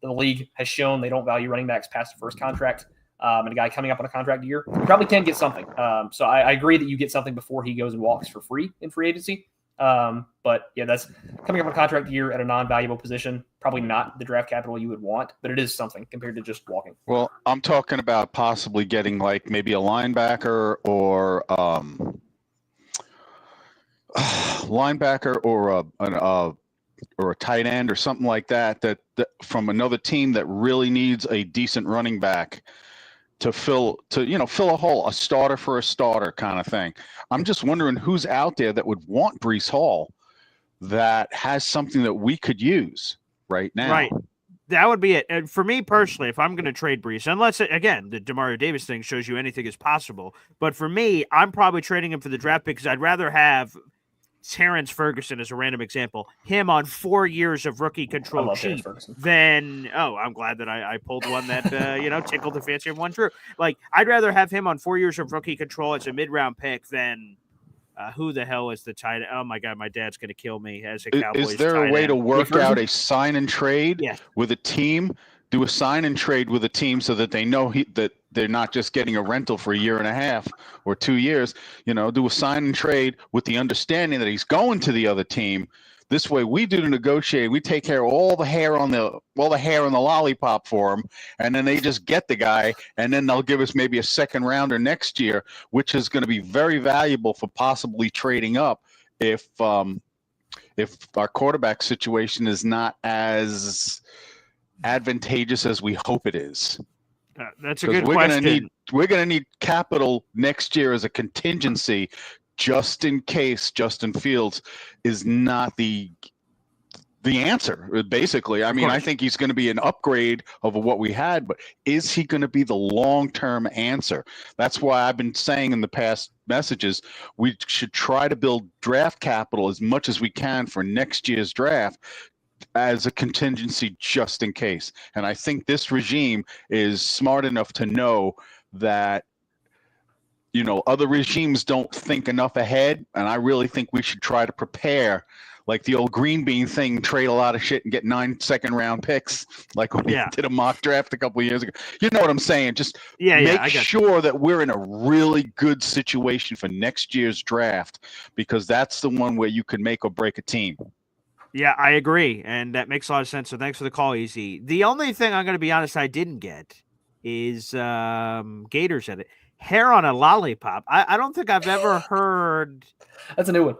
the league has shown they don't value running backs past the first contract. And a guy coming up on a contract year, you probably can get something. So I agree that you get something before he goes and walks for free in free agency. But yeah, that's coming up on a contract year at a non-valuable position. Probably not the draft capital you would want, but it is something compared to just walking. Well, I'm talking about possibly getting like maybe a linebacker or a tight end or something like that from another team that really needs a decent running back to fill a hole, a starter for a starter kind of thing. I'm just wondering who's out there that would want Brees Hall that has something that we could use right now. Right. That would be it. And for me personally, if I'm going to trade Brees, unless, again, the Demario Davis thing shows you anything is possible. But for me, I'm probably trading him for the draft pick because I'd rather have Terrence Ferguson, as a random example, him on 4 years of rookie control cheap, then, I'm glad that I pulled one that, tickled the fancy of one Drew. Like, I'd rather have him on 4 years of rookie control as a mid-round pick than who the hell is the tight end? Oh, my God, my dad's going to kill me as a Cowboys Is there a way to work out a sign and trade Yes. with a team? Do a sign and trade with a team so that they know that they're not just getting a rental for a year and a half or 2 years. Do a sign and trade with the understanding that he's going to the other team. This way, we do the negotiate. We take care of all the hair on the lollipop for him, and then they just get the guy, and then they'll give us maybe a second rounder next year, which is going to be very valuable for possibly trading up if our quarterback situation is not as advantageous as we hope it is. That's a good question. We're going to need capital next year as a contingency, just in case Justin Fields is not the the answer, basically. I mean, I think he's going to be an upgrade over what we had, but is he going to be the long-term answer? That's why I've been saying in the past messages, we should try to build draft capital as much as we can for next year's draft as a contingency just in case. And I think this regime is smart enough to know that, you know, other regimes don't think enough ahead. And I really think we should try to prepare, like the old green bean thing, trade a lot of shit and get 9 second-round picks, like when we did a mock draft a couple of years ago. You know what I'm saying? Just make sure that we're in a really good situation for next year's draft, because that's the one where you can make or break a team. Yeah, I agree, and that makes a lot of sense. So thanks for the call, Easy. The only thing I'm going to be honest I didn't get is Gator said it. Hair on a lollipop. I don't think I've ever heard. That's a new one.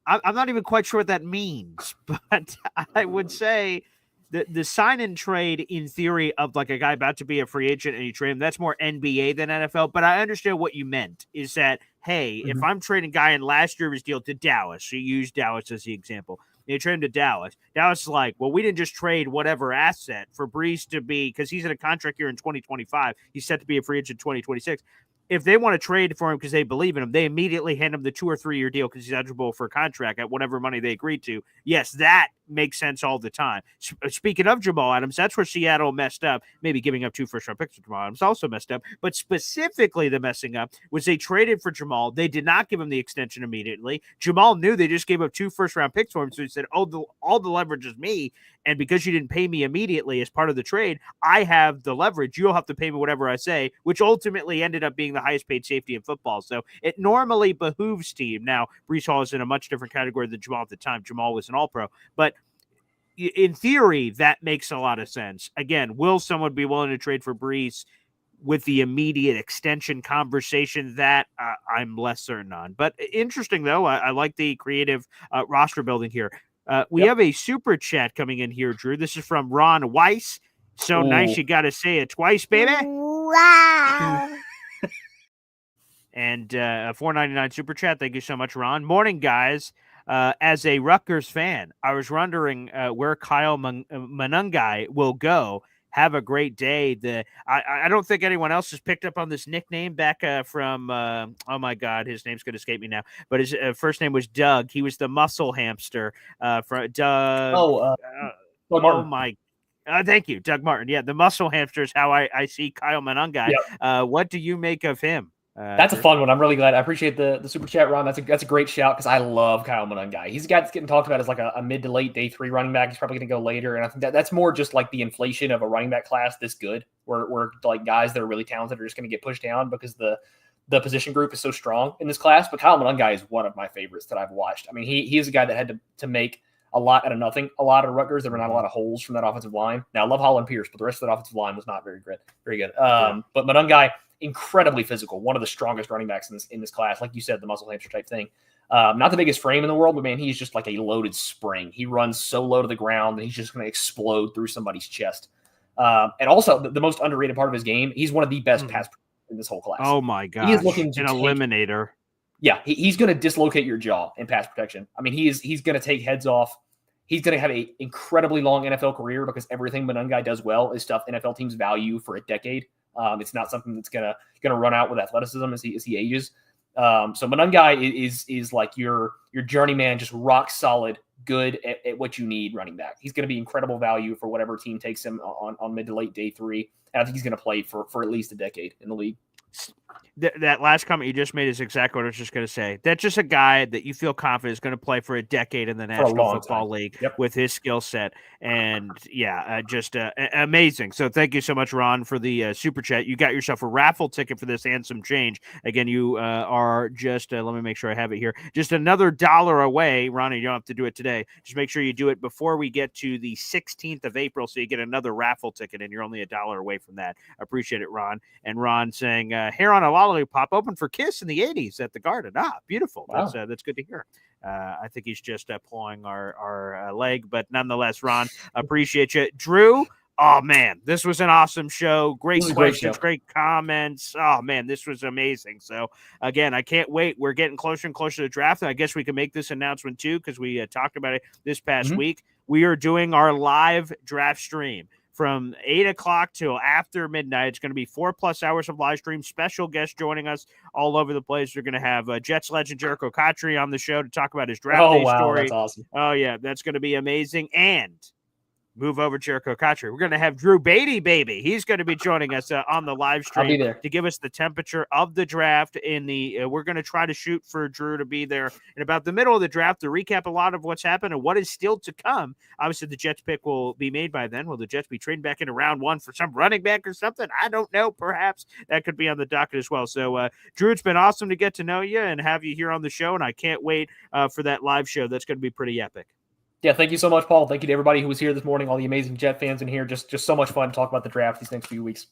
I'm not even quite sure what that means, but I would say the sign and trade in theory of like a guy about to be a free agent and you trade him, that's more NBA than NFL. But I understand what you meant is that, hey, if I'm trading a guy in last year of his deal to Dallas, so you use Dallas as the example. You trade him to Dallas. Dallas is like, well, we didn't just trade whatever asset for Brees to be, because he's in a contract year in 2025. He's set to be a free agent in 2026. If they want to trade for him because they believe in him, they immediately hand him the 2 or 3 year deal because he's eligible for a contract at whatever money they agreed to. Yes, that makes sense all the time. Speaking of Jamal Adams, that's where Seattle messed up. Maybe giving up 2 first-round picks for Jamal Adams also messed up. But specifically the messing up was they traded for Jamal. They did not give him the extension immediately. Jamal knew they just gave up 2 first-round picks for him, so he said, oh, all the leverage is me. And because you didn't pay me immediately as part of the trade, I have the leverage. You'll have to pay me whatever I say, which ultimately ended up being the highest paid safety in football. So it normally behooves team. Now, Brees Hall is in a much different category than Jamal at the time. Jamal was an all-pro. But in theory, that makes a lot of sense. Again, will someone be willing to trade for Brees with the immediate extension conversation? That I'm less certain on. But interesting, though. I like the creative roster building here. We have a super chat coming in here, Drew. This is from Ron Weiss. So nice, you got to say it twice, baby. Wow. And $4.99 super chat. Thank you so much, Ron. Morning, guys. As a Rutgers fan, I was wondering where Kyle Manungai will go. Have a great day. I don't think anyone else has picked up on this nickname back from, oh my God, his name's going to escape me now. But his first name was Doug. He was the muscle hamster from Doug. Martin. My thank you, Doug Martin. Yeah, the muscle hamster is how I see Kyle Manungai. Yep. What do you make of him? That's a fun one. I'm really glad. I appreciate the super chat, Ron. That's a great shout because I love Kyle Manungai. He's a guy that's getting talked about as like a mid to late day 3 running back. He's probably going to go later, and I think that's more just like the inflation of a running back class this good, where like guys that are really talented are just going to get pushed down because the position group is so strong in this class. But Kyle Manungai is one of my favorites that I've watched. I mean, he is a guy that had to make a lot out of nothing. A lot of Rutgers, there were not a lot of holes from that offensive line. Now, I love Holland Pierce, but the rest of that offensive line was not very good. But Manungai, incredibly physical, one of the strongest running backs in this class. Like you said, the muscle hamster type thing. Not the biggest frame in the world, but man, he's just like a loaded spring. He runs so low to the ground and he's just going to explode through somebody's chest. And also the most underrated part of his game, he's one of the best pass in this whole class. Oh my God. He is looking to an eliminator. Yeah, he's going to dislocate your jaw in pass protection. I mean, he's going to take heads off. He's going to have an incredibly long NFL career because everything Manungai does well is stuff NFL teams value for a decade. It's not something that's gonna run out with athleticism as he ages. So Manungai is like your journeyman, just rock solid, good at what you need running back. He's going to be incredible value for whatever team takes him on mid to late day 3. And I think he's going to play for at least a decade in the league. That last comment you just made is exactly what I was just going to say. That's just a guy that you feel confident is going to play for a decade in the National Football League with his skill set. And just amazing. So thank you so much, Ron, for the super chat. You got yourself a raffle ticket for this and some change. Again, you are just, let me make sure I have it here, just another $1 away. Ronnie, you don't have to do it today. Just make sure you do it before we get to the 16th of April so you get another raffle ticket, and you're only $1 away from that. I appreciate it, Ron. And Ron saying, hair on a lollipop open for Kiss in the 80s at the Garden. Beautiful. Wow. That's good to hear. I think he's just pulling our leg, but nonetheless, Ron, appreciate you. Drew, oh man, this was an awesome show. Great questions, great comments. Oh man, this was amazing. So again, I can't wait. We're getting closer and closer to the draft, and I guess we can make this announcement too because we talked about it this past week. we are doing our live draft stream from 8 o'clock till after midnight. It's going to be 4+ hours of live stream. Special guests joining us all over the place. We're going to have Jets legend Jericho Cotchery on the show to talk about his draft day story. That's awesome. Oh, yeah, that's going to be amazing. And move over to Jericho Cotchery. We're going to have Drew Beatty, baby. He's going to be joining us on the live stream I'll be there to give us the temperature of the draft. We're going to try to shoot for Drew to be there in about the middle of the draft to recap a lot of what's happened and what is still to come. Obviously, the Jets pick will be made by then. Will the Jets be trading back into round 1 for some running back or something? I don't know. Perhaps that could be on the docket as well. So, Drew, it's been awesome to get to know you and have you here on the show, and I can't wait for that live show. That's going to be pretty epic. Yeah, thank you so much, Paul. Thank you to everybody who was here this morning, all the amazing Jet fans in here. Just so much fun to talk about the draft these next few weeks.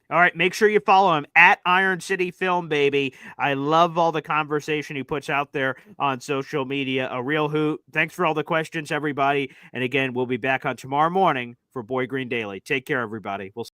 All right, make sure you follow him at Iron City Film, baby. I love all the conversation he puts out there on social media. A real hoot. Thanks for all the questions, everybody. And again, we'll be back on tomorrow morning for Boy Green Daily. Take care, everybody. We'll see